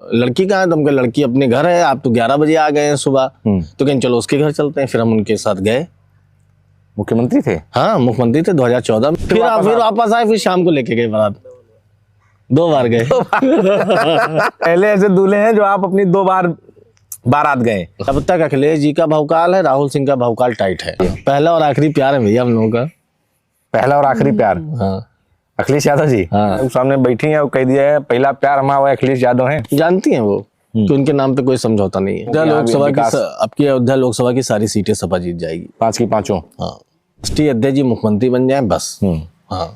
लड़की कहाँ है? तो हम कहे लड़की अपने घर है, आप तो 11 बजे आ गए हैं सुबह। तो कहें चलो उसके घर चलते हैं। फिर हम उनके साथ गए। मुख्यमंत्री थे? हाँ, मुख्यमंत्री थे 2014 में। फिर वापस आए, फिर शाम को लेके गए बारात। 2 बार गए। पहले ऐसे दूल्हे हैं जो आप अपनी 2 बार बारात गए। अब तक अखिलेश जी का भौकाल है, राहुल सिंह का भौकाल टाइट है। पहला और आखिरी प्यार है भैया हम लोगों का। पहला और आखिरी प्यार? हाँ। अखिलेश यादव जी? हाँ। सामने बैठी हैं और कह दिया है पहला प्यार हमारा अखिलेश यादव है। जानती हैं वो कि उनके नाम पे कोई समझौता नहीं है। लोकसभा की आपकी अयोध्या लोकसभा की सारी सीटें सपा जीत जाएगी, 5 की 5। हाँ। राष्ट्रीय अध्यक्ष जी मुख्यमंत्री बन जाए बस। हाँ,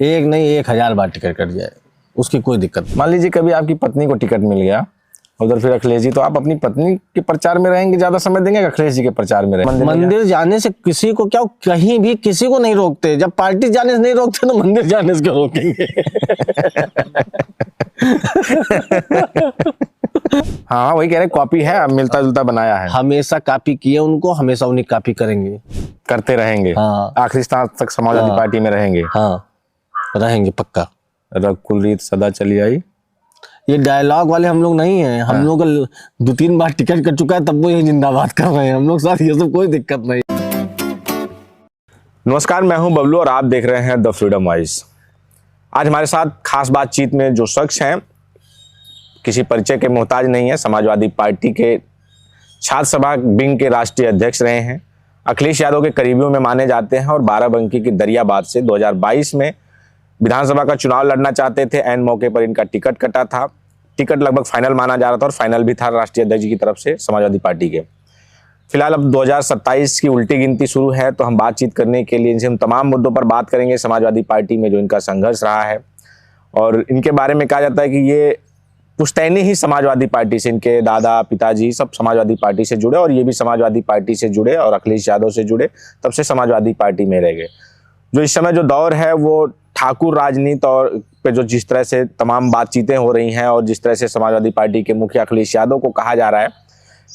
एक नहीं 1000 बार टिकट कट जाए, उसकी कोई दिक्कत नहीं। मान लीजिए कभी आपकी पत्नी को टिकट मिल गया उधर, फिर अखिलेश जी, तो आप अपनी पत्नी के प्रचार में रहेंगे, ज्यादा समय देंगे अखिलेश जी के प्रचार में रहेंगे? मंदिर जाने से किसी को क्या, कहीं भी किसी को नहीं रोकते। जब पार्टी जाने से नहीं रोकते तो मंदिर जाने से क्यों रोकेंगे? हाँ, वही कह रहे, कॉपी है, मिलता जुलता बनाया है। हमेशा कॉपी किए उनको, हमेशा उन्हें कॉपी करेंगे, करते रहेंगे। हाँ। आखिरी सांस तक समाजवादी पार्टी में रहेंगे। हाँ, रहेंगे पक्का। रघुकुलरीत सदा चली आई, ये डायलॉग वाले हम लोग नहीं हैं। हम लोग का 2-3 बार टिकट कट चुका है, तब वो ये जिंदाबाद कर रहे हैं। हम लोग साथ ये सब कोई दिक्कत नहीं। नमस्कार, मैं हूं बबलू और आप देख रहे हैं द फ्रीडम वॉइस। आज हमारे साथ खास बातचीत में जो शख्स हैं, किसी परिचय के मोहताज नहीं है, समाजवादी पार्टी के छात्र सभा विंग के राष्ट्रीय अध्यक्ष रहे हैं, अखिलेश यादव के करीबियों में माने जाते हैं और बाराबंकी की दरियाबाद से 2022 में विधानसभा का चुनाव लड़ना चाहते थे। ऐन मौके पर इनका टिकट कटा था। टिकट लगभग फाइनल माना जा रहा था और फाइनल भी था राष्ट्रीय अध्यक्ष जी की तरफ से समाजवादी पार्टी के। फिलहाल अब 2027 की उल्टी गिनती शुरू है, तो हम बातचीत करने के लिए इनसे हम तमाम मुद्दों पर बात करेंगे। समाजवादी पार्टी में जो इनका संघर्ष रहा है और इनके बारे में कहा जाता है कि ये पुश्तैनी ही समाजवादी पार्टी से, इनके दादा पिताजी सब समाजवादी पार्टी से जुड़े और ये भी समाजवादी पार्टी से जुड़े और अखिलेश यादव से जुड़े, तब से समाजवादी पार्टी में रह गए। जो इस समय जो दौर है वो ठाकुर राजनीति और पे जो जिस तरह से तमाम बातचीतें हो रही हैं और जिस तरह से समाजवादी पार्टी के मुखिया अखिलेश यादव को कहा जा रहा है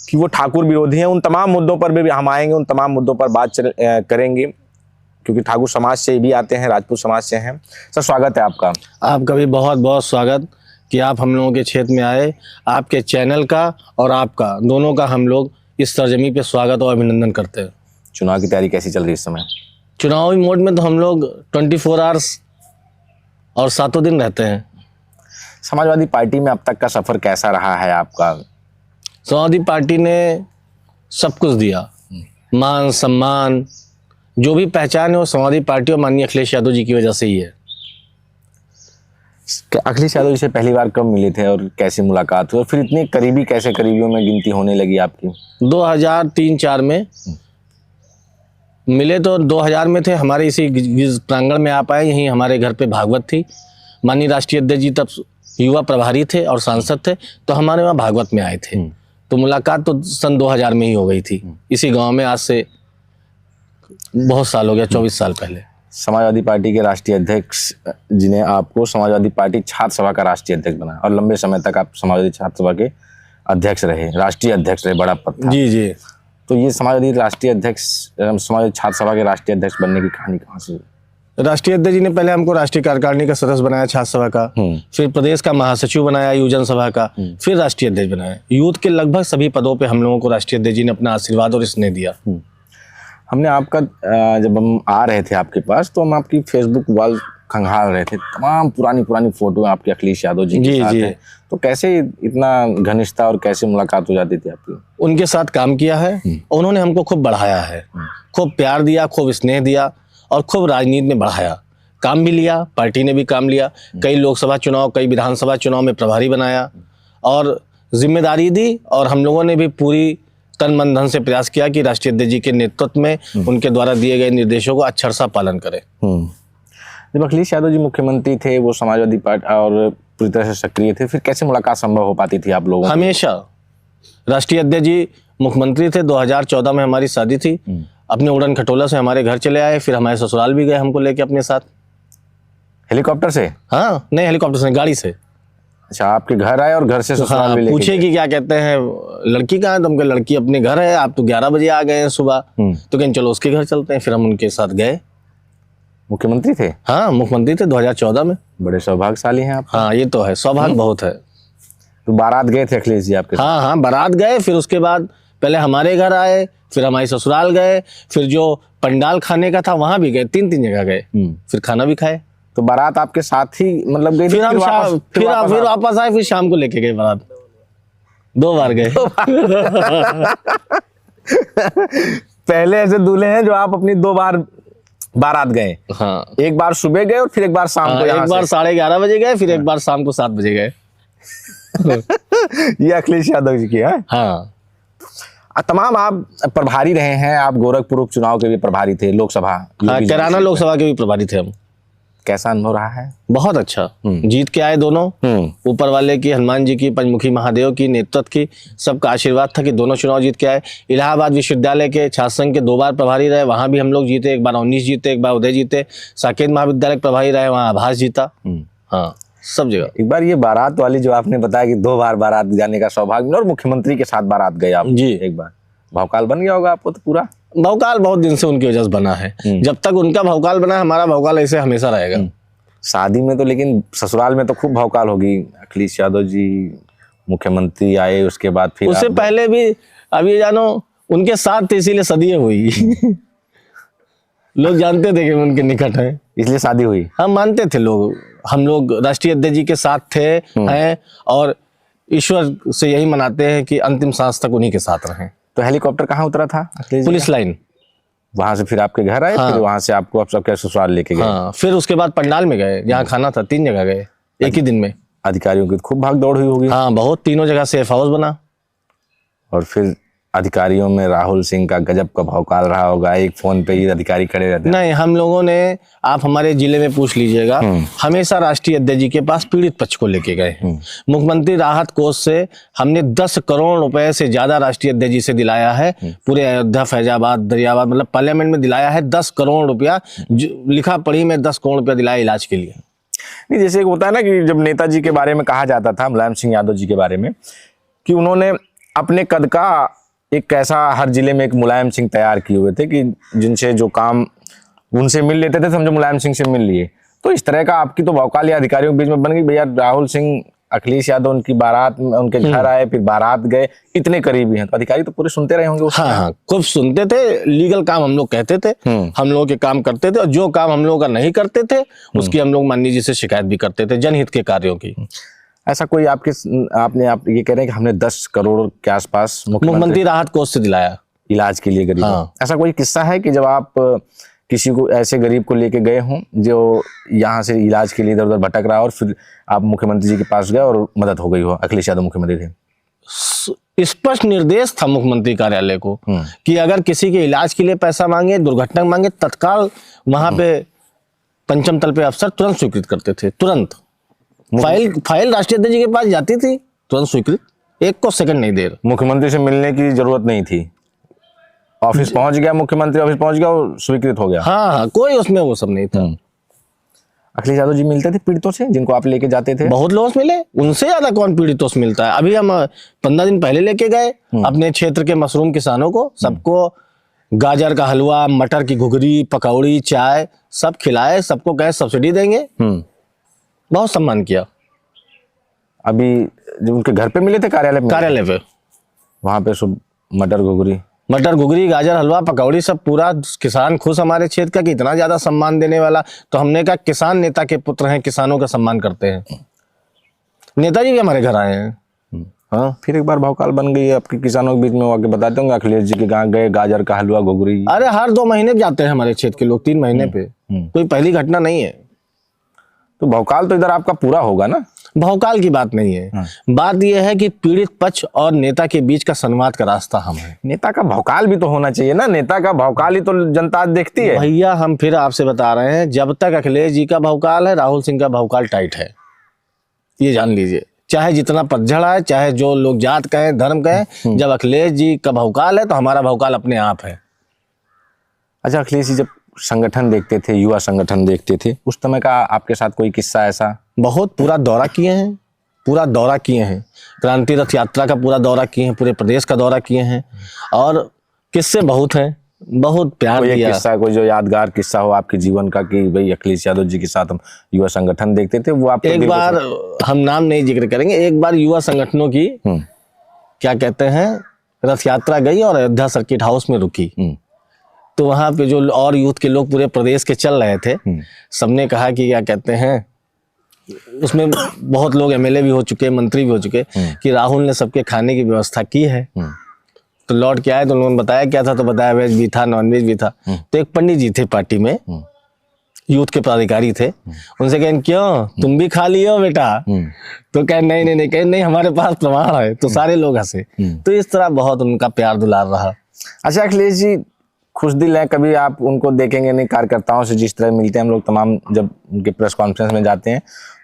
कि वो ठाकुर विरोधी हैं, उन तमाम मुद्दों पर भी हम आएंगे, उन तमाम मुद्दों पर बात करेंगे, क्योंकि ठाकुर समाज से भी आते हैं, राजपूत समाज से हैं। सर, स्वागत है आपका। आपका भी बहुत बहुत स्वागत कि आप हम लोगों के क्षेत्र में आए। आपके चैनल का और आपका दोनों का हम लोग इस सरजमी पे स्वागत और अभिनंदन करते हैं। चुनाव की तैयारी कैसी चल रही है इस समय? चुनावी मोड में तो हम लोग 24 आवर्स और 7 दिन रहते हैं। समाजवादी पार्टी में अब तक का सफर कैसा रहा है आपका? समाजवादी पार्टी ने सब कुछ दिया, मान सम्मान, जो भी पहचान है वो समाजवादी पार्टी और माननीय अखिलेश यादव जी की वजह से ही है। अखिलेश यादव जी से पहली बार कब मिले थे और कैसी मुलाकात हुई और फिर इतनी करीबी कैसे करीबियों में गिनती होने लगी आपकी? 2003-4 में मिले, तो 2000 में थे। हमारे इसी प्रांगण में आप आए, यहीं हमारे घर पे भागवत थी। माननीय राष्ट्रीय अध्यक्ष जी तब युवा प्रभारी थे और सांसद थे, तो हमारे वहाँ भागवत में आए थे। तो मुलाकात तो सन 2000 में ही हो गई थी, इसी गांव में। आज से बहुत साल हो गया, 24 साल पहले। समाजवादी पार्टी के राष्ट्रीय अध्यक्ष जिन्हें आपको समाजवादी पार्टी छात्र सभा का राष्ट्रीय अध्यक्ष बनाया और लंबे समय तक आप समाजवादी छात्र सभा के अध्यक्ष रहे, राष्ट्रीय अध्यक्ष रहे, बड़ा पद था। जी जी। तो ये समाजवादी राष्ट्रीय अध्यक्ष, समाजवादी छात्र सभा के राष्ट्रीय अध्यक्ष बनने की कहानी कहाँ से? राष्ट्रीय अध्यक्ष जी ने पहले हमको राष्ट्रीय कार्यकारिणी का सदस्य बनाया छात्र सभा का, फिर प्रदेश का महासचिव बनाया युवजन सभा का, फिर राष्ट्रीय अध्यक्ष बनाया। यूथ के लगभग सभी पदों पे हम लोगों को राष्ट्रीय अध्यक्ष जी ने अपना आशीर्वाद और स्नेह दिया। हमने आपका, जब हम आ रहे थे आपके पास, तो हम आपकी फेसबुक वॉल खंगाल रहे थे, तमाम पुरानी फोटो आपके अखिलेश यादव जी के साथ है। तो कैसे इतना घनिष्ठता और कैसे मुलाकात हो जाती थी आपकी? उनके साथ काम किया है, उन्होंने हमको खूब बढ़ाया है, खूब प्यार दिया, खूब स्नेह दिया और खूब राजनीति में बढ़ाया। काम भी लिया, पार्टी ने भी काम लिया, कई लोकसभा चुनाव, कई विधानसभा चुनाव में प्रभारी बनाया और जिम्मेदारी दी। और हम लोगों ने भी पूरी तन मन धन से प्रयास किया कि राष्ट्रीय अध्यक्ष जी के नेतृत्व में उनके द्वारा दिए गए निर्देशों को अक्षरशः पालन करें। जब अखिलेश यादव जी मुख्यमंत्री थे, वो समाजवादी पार्टी और पूरी तरह से सक्रिय थे, फिर कैसे मुलाकात संभव हो पाती थी आप लोगों? हमेशा राष्ट्रीय अध्यक्ष जी मुख्यमंत्री थे। 2014 में हमारी शादी थी, अपने उड़न खटोला से हमारे घर चले आए, फिर हमारे ससुराल भी गए हमको लेके अपने साथ। हेलीकॉप्टर से? हाँ, नहीं हेलीकॉप्टर से, गाड़ी से। अच्छा, आपके घर आए और घर से ससुराल भी लेके? पूछे कि क्या कहते हैं, लड़की कहाँ है? तो हम कहे लड़की अपने घर है, आप तो 11 बजे आ गए हैं सुबह। तो कहें चलो उसके घर चलते हैं। फिर हम उनके साथ गए। मुख्यमंत्री थे? हाँ, मुख्यमंत्री थे 2014 में। बड़े सौभाग्यशाली हैं आप। हाँ, ये तो है, सौभाग्य बहुत है। तो बारात गए थे अखिलेश जी आपके साथ? हाँ हाँ, बारात गए, फिर उसके बाद पहले हमारे घर आए, फिर हमारे ससुराल गए, फिर जो पंडाल खाने का था वहां भी गए, 3 जगह गए, फिर खाना भी खाए। तो बारात आपके साथ ही मतलब गई थी, फिर हम फिर वापस आए, फिर शाम को लेके गए बारात। 2 बार गए। पहले ऐसे दूल्हे हैं जो आप अपनी 2 बार बारात गए। हाँ, एक बार सुबह गए और फिर एक बार शाम को। एक बार 11:30 बजे गए, फिर एक बार शाम को 7 बजे गए। ये अखिलेश यादव जी की है। हाँ, तमाम आप प्रभारी रहे हैं, आप गोरखपुर उपचुनाव के भी प्रभारी थे, लोकसभा हाँ, कैराना लोकसभा के भी प्रभारी थे हम। कैसा अनुभव रहा है? बहुत अच्छा, जीत के आए दोनों। ऊपर वाले की, हनुमान जी की, पंचमुखी महादेव की, नेतृत्व की, सबका आशीर्वाद था कि दोनों चुनाव जीत के आए। इलाहाबाद विश्वविद्यालय के छात्र संघ के 2 बार प्रभारी रहे, वहां भी हम लोग जीते। एक बार 19 जीते, एक बार उदय जीते। साकेत महाविद्यालय प्रभारी रहे, वहाँ आभास जीता। हाँ, सब जगह। एक बार ये बारात वाली जो आपने बताया कि 2 बार बारात जाने का सौभाग्य मिला और मुख्यमंत्री के साथ बारात गए आप जी। एक बार, भौकाल बन गया होगा आपको तो पूरा? भौकाल बहुत दिन से उनकी वजह से बना है। जब तक उनका भौकाल बना, हमारा भौकाल ऐसे हमेशा रहेगा। शादी में तो, लेकिन ससुराल में तो खूब भौकाल होगी। अखिलेश यादव जी मुख्यमंत्री आए, उसके बाद फिर उससे पहले भी, अभी जानो, उनके साथ थे, इसीलिए सदियां हुई। लोग जानते थे कि उनके निकट हैं, इसलिए शादी हुई। हम मानते थे लोग। हम लोग राष्ट्रीय अध्यक्ष जी के साथ थे, हैं, और ईश्वर से यही मनाते हैं कि अंतिम सांस तक उन्हीं के साथ रहें। तो हेलीकॉप्टर कहाँ उतरा था अखिलेश जी? Police line. वहां से फिर आपके घर आए, फिर वहां से आपको आप सबके ससुराल लेके गए। हाँ, फिर उसके बाद पंडाल में गए, जहाँ खाना था। 3 जगह गए एक ही दिन में। अधिकारियों की खूब भाग दौड़ हुई होगी। हाँ, बहुत, तीनों जगह सेफ हाउस बना। और फिर अधिकारियों में राहुल सिंह का गजब का भौकाल रहा होगा। एक फोन पे ही अधिकारी खड़े रहते हैं। नहीं, हम लोगों ने, आप हमारे जिले में पूछ लीजिएगा, हमेशा राष्ट्रीय अध्यक्ष जी के पास पीड़ित पक्ष को लेके गए। मुख्यमंत्री राहत कोष से हमने 10 करोड़ रुपए से ज्यादा राष्ट्रीय अध्यक्ष जी से दिलाया है। पूरे अयोध्या, फैजाबाद, दरियाबाद, मतलब पार्लियामेंट में दिलाया है 10 करोड़ रुपया। लिखा पढ़ी में 10 करोड़ रुपया दिलाया इलाज के लिए। नहीं, जैसे एक होता है ना कि जब नेताजी के बारे में कहा जाता था, मुलायम सिंह यादव जी के बारे में, कि उन्होंने अपने कद का एक ऐसा हर जिले में एक मुलायम सिंह तैयार किए हुए थे कि जिनसे जो काम उनसे मिल लेते थे, समझो मुलायम सिंह से मिल लिए। तो इस तरह का आपकी तो भौकाल या अधिकारियों के बीच में बन गई। भैया राहुल सिंह, अखिलेश यादव उनकी बारात में, उनके घर आए, फिर बारात गए, इतने करीबी हैं, तो अधिकारी तो पूरे सुनते रहे होंगे। हाँ हाँ, खूब सुनते थे। लीगल काम हम लोग कहते थे, हम लोगों के काम करते थे, और जो काम हम लोगों का नहीं करते थे उसकी हम लोग माननीय जी से शिकायत भी करते थे, जनहित के कार्यों की। ऐसा कोई आप ये कह रहे हैं कि हमने 10 करोड़ के आसपास मुख्यमंत्री राहत कोष से दिलाया इलाज के लिए गरीब। हाँ। ऐसा कोई किस्सा है कि जब आप किसी को, ऐसे गरीब को लेके गए हों जो यहाँ से इलाज के लिए इधर उधर भटक रहा और फिर आप मुख्यमंत्री जी के पास गए और मदद हो गई हो? अखिलेश यादव मुख्यमंत्री थे। स्पष्ट निर्देश था मुख्यमंत्री कार्यालय को कि अगर किसी के इलाज के लिए पैसा मांगे, दुर्घटना मांगे, तत्काल वहां पे पंचम तल पे अफसर तुरंत स्वीकृत करते थे। तुरंत फाइल राष्ट्रीय अध्यक्ष जी के पास जाती थी, तुरंत स्वीकृत, 1 को सेकंड नहीं दे रहे। मुख्यमंत्री से मिलने की जरूरत नहीं थी, ऑफिस पहुंच गया, मुख्यमंत्री ऑफिस पहुंच गया और स्वीकृत हो गया। हाँ हाँ, कोई उसमें वो सब नहीं था। अखिलेश यादव जी मिलते थे पीड़ितों से जिनको आप लेके जाते थे? बहुत लोगों से मिले, उनसे ज्यादा कौन पीड़ितों से मिलता है। अभी हम 15 दिन पहले लेके गए अपने क्षेत्र के मशरूम किसानों को, सबको गाजर का हलवा, मटर की घुघरी, पकौड़ी, चाय सब खिलाए, सबको कहे सब्सिडी देंगे। बहुत सम्मान किया। अभी जब उनके घर पे मिले थे, कार्यालय पे, वहां पे सब मटर घुघरी, गाजर हलवा, पकौड़ी, सब पूरा किसान खुश हमारे क्षेत्र का कि इतना ज्यादा सम्मान देने वाला। तो हमने कहा किसान नेता के पुत्र हैं, किसानों का सम्मान करते हैं। नेताजी भी हमारे घर आए हैं। हाँ, फिर एक बार भौकाल बन गई है आपके किसानों के बीच में। आके बताते होंगे अखिलेश जी के गाँव गए, गाजर का हलवा, घुघरी। अरे हर 2 महीने जाते हैं हमारे क्षेत्र के लोग, 3 महीने पे। कोई पहली घटना नहीं है। तो भौकाल तो इधर आपका पूरा होगा ना? भौकाल की बात नहीं है। बात यह है कि पीड़ित पक्ष और नेता के बीच का संवाद का रास्ता हम है। नेता का भौकाल भी तो होना चाहिए ना, नेता का भौकाल ही तो जनता देखती है। भैया हम फिर आपसे बता रहे हैं, जब तक अखिलेश जी का भौकाल है, राहुल सिंह का भौकाल टाइट है, ये जान लीजिए। चाहे जितना पतझड़ आए, चाहे जो लोग जात कहें, धर्म कहें, जब अखिलेश जी का भौकाल है तो हमारा भौकाल अपने आप है। अच्छा, अखिलेश जी जब संगठन देखते थे, युवा संगठन देखते थे, उस समय का आपके साथ कोई किस्सा ऐसा? बहुत, पूरा दौरा किए हैं, क्रांति रथ यात्रा का पूरा दौरा किए हैं, पूरे प्रदेश का दौरा किए हैं, और किस्से बहुत हैं। बहुत प्यार कोई एक दिया। किस्सा, कोई जो यादगार किस्सा हो आपके जीवन का कि भाई अखिलेश यादव जी के साथ हम युवा संगठन देखते थे, वो आपको एक बार, हम नाम नहीं जिक्र करेंगे, एक बार युवा संगठनों की क्या कहते हैं रथ यात्रा गई और अयोध्या सर्किट हाउस में रुकी। तो वहां पे जो और यूथ के लोग पूरे प्रदेश के चल रहे थे, सबने कहा कि क्या कहते हैं, उसमें बहुत लोग एमएलए भी हो चुके, मंत्री भी हो चुके, कि राहुल ने सबके खाने की व्यवस्था की है। तो लौट के आए तो उन्होंने बताया क्या था, तो बताया वेज भी था, नॉन वेज भी था। तो एक पंडित जी थे पार्टी में, यूथ के पदाधिकारी थे, उनसे कहें क्यों तुम भी खा लियो बेटा? तो कहे नहीं नहीं नहीं, कहे नहीं हमारे पास प्रमाण है। तो सारे लोग हंसे। तो इस तरह बहुत उनका प्यार दुलार रहा। अच्छा अखिलेश जी खुश दिल है, कभी आप उनको देखेंगे नहीं कार्यकर्ताओं से जिस तरह मिलते हैं हम लोग तमाम, जब उनके प्रेस कॉन्फ्रेंस में जाते हैं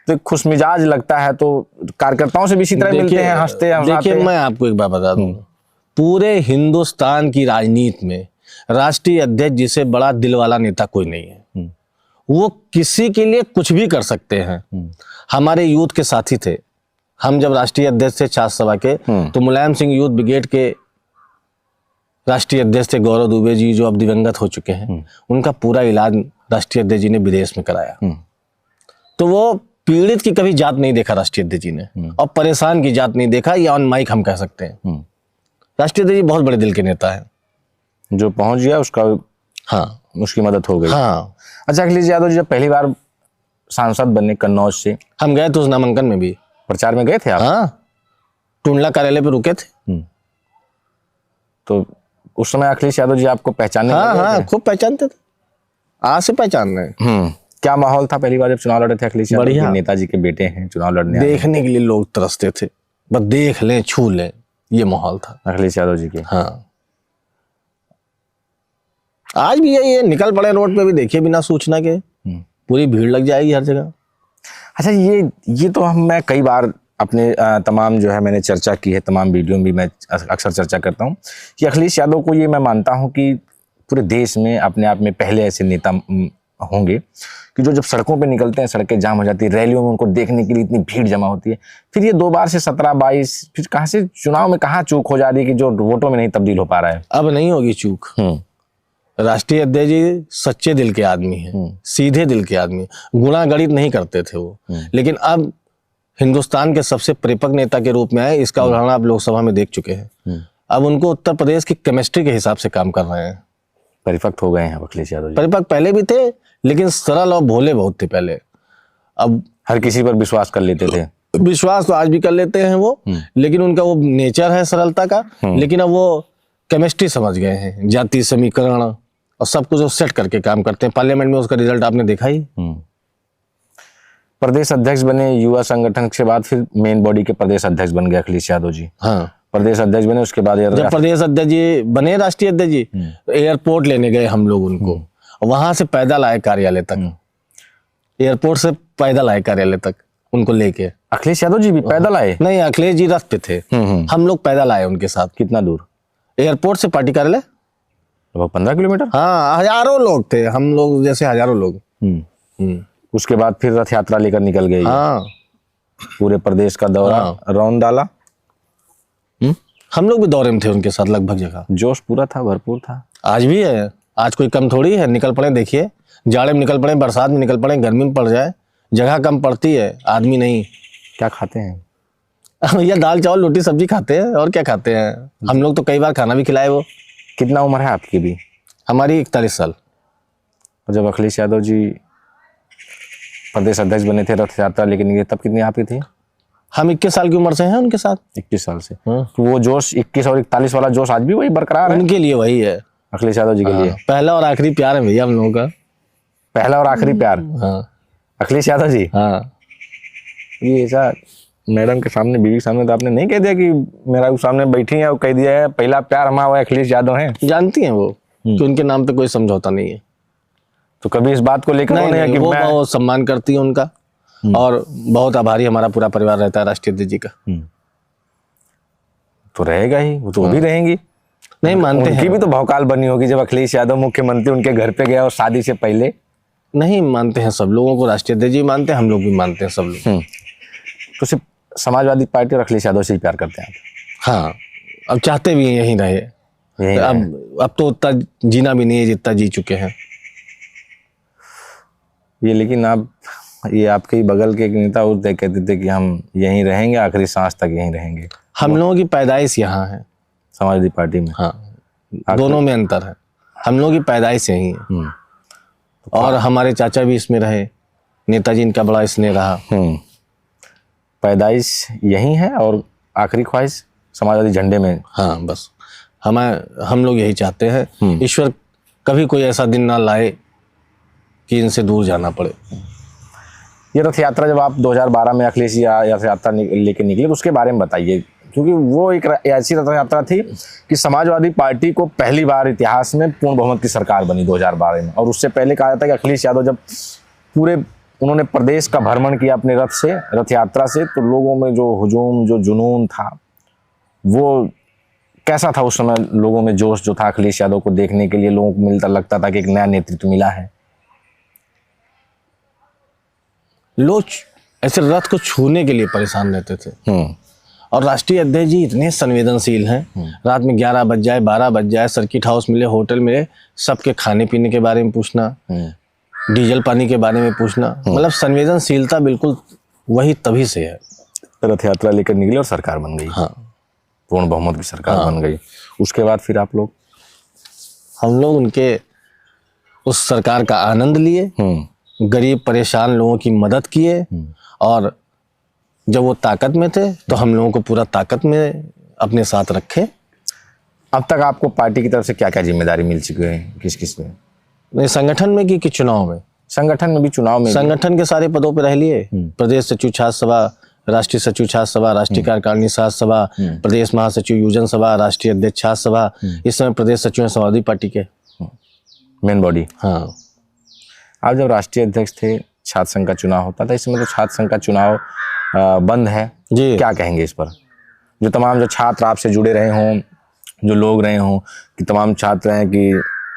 तो खुश मिजाज लगता है, तो कार्यकर्ताओं से भी इसी तरह मिलते हैं, हंसते हैं? देखिए मैं आपको एक बात बता दूं, पूरे हिंदुस्तान की राजनीति में राष्ट्रीय अध्यक्ष जिसे बड़ा दिल वाला नेता कोई नहीं है। वो किसी के लिए कुछ भी कर सकते हैं। हमारे यूथ के साथी थे, हम जब राष्ट्रीय अध्यक्ष थे छात्र सभा के, तो मुलायम सिंह यूथ ब्रिगेड के राष्ट्रीय अध्यक्ष थे गौरव दुबे जी, जो अब दिवंगत हो चुके हैं। उनका पूरा इलाज राष्ट्रीय अध्यक्ष जी ने विदेश में कराया। तो वो पीड़ित की कभी जात नहीं देखा राष्ट्रीय अध्यक्ष जी ने, और परेशान की जात नहीं देखा, या ऑन माइक हम कह सकते हैं। राष्ट्रीय अध्यक्ष जी बहुत बड़े दिल के नेता है। जो पहुंच गया उसका, हाँ, उसकी मदद हो गई। हाँ। अच्छा अखिलेश यादव जी जब पहली बार सांसद बने कन्नौज से, हम गए तो उस नामांकन में भी प्रचार में गए थे आप? हाँ, टुंडला कार्यालय पे रुके थे। तो उस समय अखिलेश यादव जी आपको पहचानने हाँ लगे हाँ, थे? खूब पहचानते थे, आज से पहचान रहे। क्या माहौल था पहली बार जब चुनाव लड़े थे अखिलेश यादव? बढ़िया। नेताजी के बेटे हैं, चुनाव लड़ने आए हैं। देखने के लिए लोग तरसते थे, बस देख लें छू लें, ये माहौल था अखिलेश यादव जी के। हाँ। आज भी ये निकल पड़े रोड पे भी, देखिए बिना सूचना के पूरी भीड़ लग जाएगी हर जगह। अच्छा ये तो मैं कई बार अपने तमाम जो है मैंने चर्चा की है, तमाम वीडियो में भी मैं अक्सर चर्चा करता हूँ कि अखिलेश यादव को ये मैं मानता हूँ कि पूरे देश में अपने आप में पहले ऐसे नेता होंगे कि जो जब सड़कों पे निकलते हैं, सड़कें जाम हो जाती है, रैलियों में उनको देखने के लिए इतनी भीड़ जमा होती है। फिर ये 2 बार से 17-22, फिर कहाँ से चुनाव में कहाँ चूक हो जा रही है कि जो वोटों में नहीं तब्दील हो पा रहा है? अब नहीं होगी चूक। राष्ट्रीय अध्यक्ष जी सच्चे दिल के आदमी हैं, सीधे दिल के आदमी, गुणा गणित नहीं करते थे वो। लेकिन अब हिंदुस्तान के सबसे परिपक्व नेता के रूप में आए, इसका उदाहरण आप लोकसभा में देख चुके हैं। अब उनको उत्तर प्रदेश की केमिस्ट्री के हिसाब से काम कर रहे हैं। परिपक्व हो गए हैं अखिलेश यादव जी। परिपक्व पहले भी थे, लेकिन सरल और भोले बहुत थे पहले। अब हर किसी पर विश्वास कर लेते थे। विश्वास तो आज भी कर लेते हैं वो, लेकिन उनका वो नेचर है सरलता का। लेकिन अब वो केमिस्ट्री समझ गए हैं, जाति समीकरण और सब कुछ सेट करके काम करते हैं। पार्लियामेंट में उसका रिजल्ट आपने देखा ही। प्रदेश अध्यक्ष बने युवा संगठन के बाद, फिर मेन बॉडी के प्रदेश अध्यक्ष बन गए अखिलेश यादव जी। हाँ, प्रदेश अध्यक्ष बने, उसके बाद जब प्रदेश अध्यक्ष जी बने राष्ट्रीय अध्यक्ष जी, तो एयरपोर्ट लेने गए हम लोग उनको, वहां से पैदल आए कार्यालय तक, एयरपोर्ट से पैदल आए कार्यालय तक उनको लेके। अखिलेश यादव जी भी पैदल आए? नहीं, अखिलेश जी रथ पे थे, हम लोग पैदल आए उनके साथ। कितना दूर? एयरपोर्ट से पार्टी कार्यालय लगभग 15 किलोमीटर। हाँ, हजारों लोग थे, हम लोग जैसे हजारों लोग। उसके बाद फिर रथ यात्रा लेकर निकल गए। हाँ, पूरे प्रदेश का दौरा राउंड डाला। हम लोग भी दौरे में थे उनके साथ लगभग जगह। जोश पूरा था, भरपूर था। आज भी है, आज कोई कम थोड़ी है। निकल पड़े, देखिए जाड़े में निकल पड़े, बरसात में निकल पड़े, गर्मी में पड़ जाए, जगह कम पड़ती है, आदमी नहीं। क्या खाते हैं? या दाल चावल रोटी सब्जी खाते हैं, और क्या खाते हैं। हम लोग तो कई बार खाना भी खिलाए वो। कितना उम्र है आपकी भी? हमारी 41 साल। और जब अखिलेश यादव जी प्रदेश अध्यक्ष बने थे, रथ यात्रा लेके निकले, तब कितनी आपकी थी? हम 21 साल की उम्र से हैं उनके साथ। 21 साल से। तो वो जोश 21 और 41 वाला जोश आज भी वही बरकरार है? उनके लिए वही है, अखिलेश यादव जी के लिए पहला और आखिरी प्यार है भैया हम लोगों का। पहला और आखिरी प्यार। हाँ, अखिलेश यादव जी। हाँ। ये ऐसा मैडम के सामने, बीवी के सामने तो आपने नहीं कह दिया कि मेरा उस सामने बैठी है और कह दिया है पहला प्यार हमारा अखिलेश यादव है? जानती हैं वो कि उनके नाम पे कोई समझौता नहीं है। तो कभी इस बात को लेकर नहीं, वो बहुत सम्मान करती है उनका, और बहुत आभारी हमारा पूरा परिवार रहता है राष्ट्रीय अध्यक्ष जी का। तो रहेगा ही, वो तो भी रहेंगी। नहीं मानते हैं, उनकी भी तो भौकाल बनी होगी जब अखिलेश यादव मुख्यमंत्री उनके घर पे गया और शादी से पहले। नहीं मानते हैं, सब लोगों को राष्ट्रीय अध्यक्ष जी मानते हैं, हम लोग भी मानते हैं सब लोग। तो सिर्फ समाजवादी पार्टी और अखिलेश यादव से ही प्यार करते हैं आप? हाँ, अब चाहते भी यही रहे। यही अब तो उतना जीना भी नहीं है जितना जी चुके हैं। ये लेकिन आप, ये आपके ही बगल के एक नेता और कहते थे कि हम यहीं रहेंगे, आखिरी सांस तक यहीं रहेंगे। हम लोगों की पैदाइश यहाँ है, समाजवादी पार्टी में। हाँ, दोनों में अंतर है। हम लोगों की पैदाइश यही है और हमारे चाचा भी इसमें रहे, नेताजी इनका बड़ा स्नेह रहा। पैदाइश यही है और आखिरी ख्वाहिश समाजवादी झंडे में। हाँ, बस हम लोग यही चाहते हैं, ईश्वर कभी कोई ऐसा दिन ना लाए कि इनसे दूर जाना पड़े। ये रथ यात्रा जब आप 2012 में अखिलेश जी रथ यात्रा लेके निकले तो उसके बारे में बताइए, क्योंकि वो एक ऐसी रथ यात्रा थी कि समाजवादी पार्टी को पहली बार इतिहास में पूर्ण बहुमत की सरकार बनी 2012 में। और उससे पहले कहा जाता है कि अखिलेश यादव जब पूरे उन्होंने प्रदेश का भ्रमण किया अपने रथ यात्रा से, तो लोगों में जो हुजूम, जो जुनून था, वो कैसा था उस समय? लोगों में जोश जो था अखिलेश यादव को देखने के लिए, लोगों को मिलता, लगता था कि एक नया नेतृत्व मिला है। लोग ऐसे रथ को छूने के लिए परेशान रहते थे। और राष्ट्रीय अध्यक्ष जी इतने संवेदनशील हैं, रात में 11 बज जाए, 12 बज जाए, सर्किट हाउस मिले, होटल मिले, सबके खाने पीने के बारे में पूछना, डीजल पानी के बारे में पूछना, मतलब संवेदनशीलता बिल्कुल वही तभी से है। रथ यात्रा लेकर निकले और सरकार बन गई। हाँ, पूर्ण बहुमत की सरकार बन गई। उसके बाद फिर हम लोग उनके उस सरकार का आनंद लिए, गरीब परेशान लोगों की मदद किए, और जब वो ताकत में थे तो हम लोगों को पूरा ताकत में अपने साथ रखे। अब तक आपको पार्टी की तरफ से क्या क्या जिम्मेदारी मिल चुकी है, किस किस में? संगठन में कि चुनाव में? संगठन में भी, चुनाव में? संगठन के सारे पदों पे रह लिए, प्रदेश सचिव छात्र सभा, राष्ट्रीय सचिव छात्र सभा, राष्ट्रीय कार्यकारिणी छात्र सभा, प्रदेश महासचिव युवजन सभा, राष्ट्रीय अध्यक्ष छात्र सभा। इस समय प्रदेश सचिव हैं समाजवादी पार्टी के, मेन बॉडी। हाँ, आप जब राष्ट्रीय अध्यक्ष थे, छात्र संघ का चुनाव होता था, इस समय तो छात्र संघ का चुनाव बंद है जी। क्या कहेंगे इस पर? जो तमाम जो छात्र आपसे जुड़े रहे हों, जो लोग रहे हों, कि तमाम छात्र हैं कि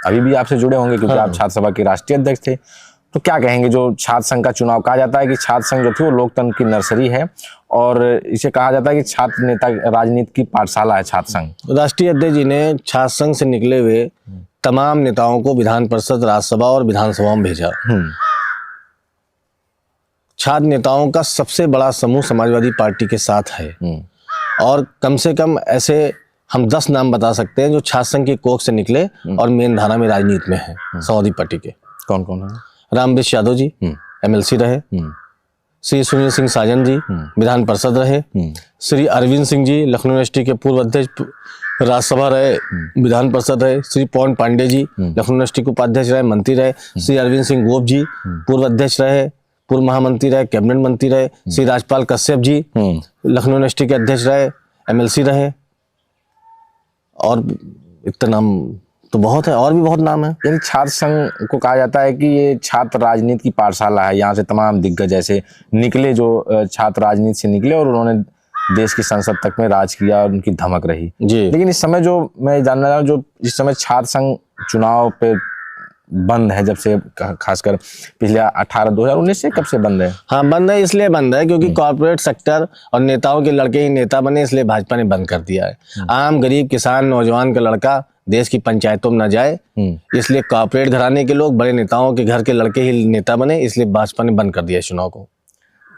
अभी भी आपसे जुड़े होंगे क्योंकि आप छात्र सभा के राष्ट्रीय अध्यक्ष थे, तो क्या कहेंगे? जो छात्र संघ का चुनाव, कहा जाता है कि छात्र संघ जो थी वो लोकतंत्र की नर्सरी है, और इसे कहा जाता है कि छात्र नेता राजनीति की पाठशाला है छात्र संघ। राष्ट्रीय अध्यक्ष जी ने छात्र संघ से निकले हुए तमाम नेताओं को विधान परिषद, राज्यसभा और विधानसभा में भेजा। छात्र नेताओं का सबसे बड़ा समूह समाजवादी पार्टी के साथ है, और कम से कम ऐसे हम 10 नाम बता सकते हैं जो छात्र संघ की कोख से निकले और मेन धारा में राजनीति में है समाजवादी पार्टी के। कौन कौन है? रामवृक्ष यादव जी MLC रहे, श्री सुनील सिंह साजन जी विधान परिषद रहे, श्री अरविंद सिंह जी लखनऊ यूनिवर्सिटी के पूर्व अध्यक्ष राज्यसभा रहे, विधान परिषद रहे, श्री पवन पांडे जी लखनऊ यूनिवर्सिटी के उपाध्यक्ष रहे, मंत्री रहे, श्री अरविंद सिंह गोप जी पूर्व अध्यक्ष रहे, पूर्व महामंत्री रहे, कैबिनेट मंत्री रहे, श्री राजपाल कश्यप जी लखनऊ यूनिवर्सिटी के अध्यक्ष रहे, MLC रहे, और इतना नाम तो बहुत है, और भी बहुत नाम है। यानी छात्र संघ को कहा जाता है कि ये छात्र राजनीति की पाठशाला है। यहाँ से तमाम दिग्गज ऐसे निकले जो छात्र राजनीति से निकले और उन्होंने देश की संसद तक में राज किया और उनकी धमक रही जी। लेकिन इस समय जो मैं जानना चाह रहा हूँ, जो इस समय छात्र संघ चुनाव पे बंद है, जब से खासकर पिछले 2019 से, कब से बंद है? हाँ, बंद है, इसलिए बंद है क्योंकि कॉर्पोरेट सेक्टर और नेताओं के लड़के ही नेता बने, इसलिए भाजपा ने बंद कर दिया है। आम गरीब किसान नौजवान का लड़का देश की पंचायतों में न जाए, इसलिए कॉर्पोरेट घराने के लोग, बड़े नेताओं के घर के लड़के ही नेता बने, इसलिए भाजपा ने बंद कर दिया चुनाव को।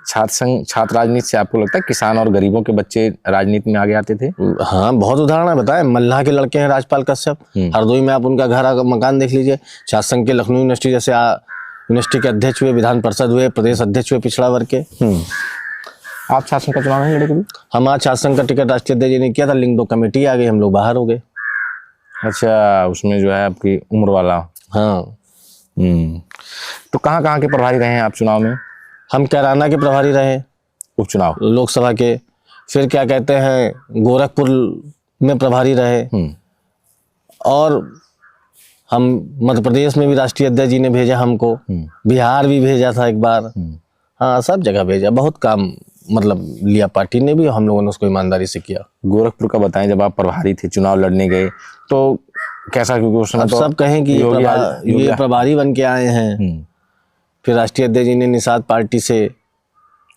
छात्र राजनीति से आपको लगता है किसान और गरीबों के बच्चे राजनीति में आगे आते थे? हाँ, बहुत उदाहरण है, बताए मल्लाह के लड़के हैं राजपाल कश्यप, हरदोई में आप उनका घर मकान देख लीजिए। छात्र संघ के लखनऊ यूनिवर्सिटी जैसे यूनिवर्सिटी के अध्यक्ष हुए, विधान परिषद हुए, प्रदेश अध्यक्ष हुए पिछड़ा वर्ग के। आप छात्र संघ का चुनाव नहीं लड़े कभी? हम आज छात्र संघ का टिकट राष्ट्रीय अध्यक्ष जी ने किया था, लिंक 2 कमेटी आ गई, हम लोग बाहर हो गए। अच्छा, उसमें जो है आपकी उम्र वाला। हाँ। तो कहाँ कहाँ के प्रभारी रहे हैं आप चुनाव में? हम कैराना के प्रभारी रहे, उपचुनाव लोकसभा के, फिर क्या कहते हैं गोरखपुर में प्रभारी रहे, और हम मध्य प्रदेश में भी राष्ट्रीय अध्यक्ष जी ने भेजा हमको, बिहार भी भेजा था एक बार। हाँ, सब जगह भेजा, बहुत काम मतलब लिया पार्टी ने भी, हम लोगों ने उसको ईमानदारी से किया। गोरखपुर का बताएं, जब आप प्रभारी थे, चुनाव लड़ने गए तो कैसा? क्योंकि उस समय तो सब कहें कि ये प्रभारी बन के आए हैं, फिर राष्ट्रीय अध्यक्ष जी ने निषाद पार्टी से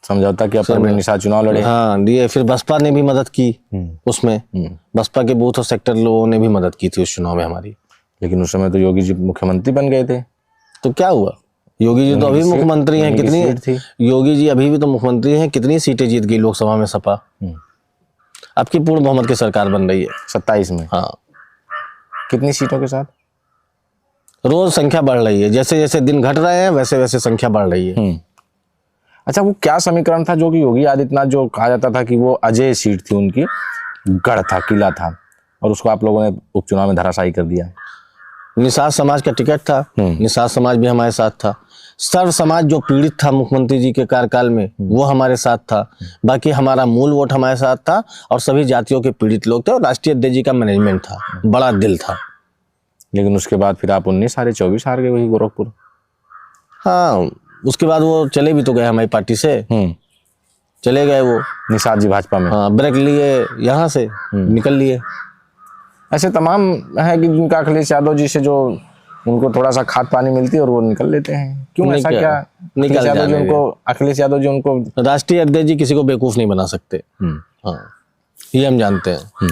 समझौता किया, परवीन निषाद चुनाव लड़े। हाँ दिए, फिर बसपा ने भी मदद की उसमें, बसपा के बूथ और सेक्टर लोगों ने भी मदद की थी उस चुनाव में हमारी। लेकिन उस समय तो योगी जी मुख्यमंत्री बन गए थे। तो क्या हुआ, योगी जी तो अभी मुख्यमंत्री हैं, कितनी योगी जी अभी भी तो मुख्यमंत्री हैं, कितनी सीटें जीत गई लोकसभा में सपा। अब की पूर्ण बहुमत की सरकार बन रही है 27 में। हाँ, कितनी सीटों के साथ? रोज संख्या बढ़ रही है, जैसे जैसे दिन घट रहे हैं वैसे वैसे संख्या बढ़ रही है। अच्छा, वो क्या समीकरण था जो कि योगी आदित्यनाथ, जो कहा जाता था कि वो अजय सीट थी उनकी, गढ़ था, किला था, और उसको आप लोगों ने उपचुनाव में धराशायी कर दिया? निषाद समाज का टिकट था, निषाद समाज भी हमारे साथ था। सर्व समाज जो पीड़ित था मुख्यमंत्री जी के कार्यकाल में वो हमारे साथ था। बाकी हमारा मूल वोट हमारे साथ था और सभी जातियों के पीड़ित लोग थे और राष्ट्रीय अध्यक्ष जी का मैनेजमेंट था, बड़ा दिल था। लेकिन उसके बाद फिर आप 19 हारे, 24 हार गए वही गोरखपुर। हाँ, उसके बाद वो चले भी तो गए हमारी पार्टी से, चले गए वो निषाद जी भाजपा में। हाँ, ब्रेक लिए, यहाँ से निकल लिए। ऐसे तमाम है कि जिनका अखिलेश यादव जी से जो उनको थोड़ा सा खाद पानी मिलती है और वो निकल लेते हैं। क्यों ऐसा क्या? अखिलेश यादव जी उनको राष्ट्रीय अध्यक्ष जी किसी को बेवकूफ नहीं बना सकते। हाँ, ये हम जानते हैं।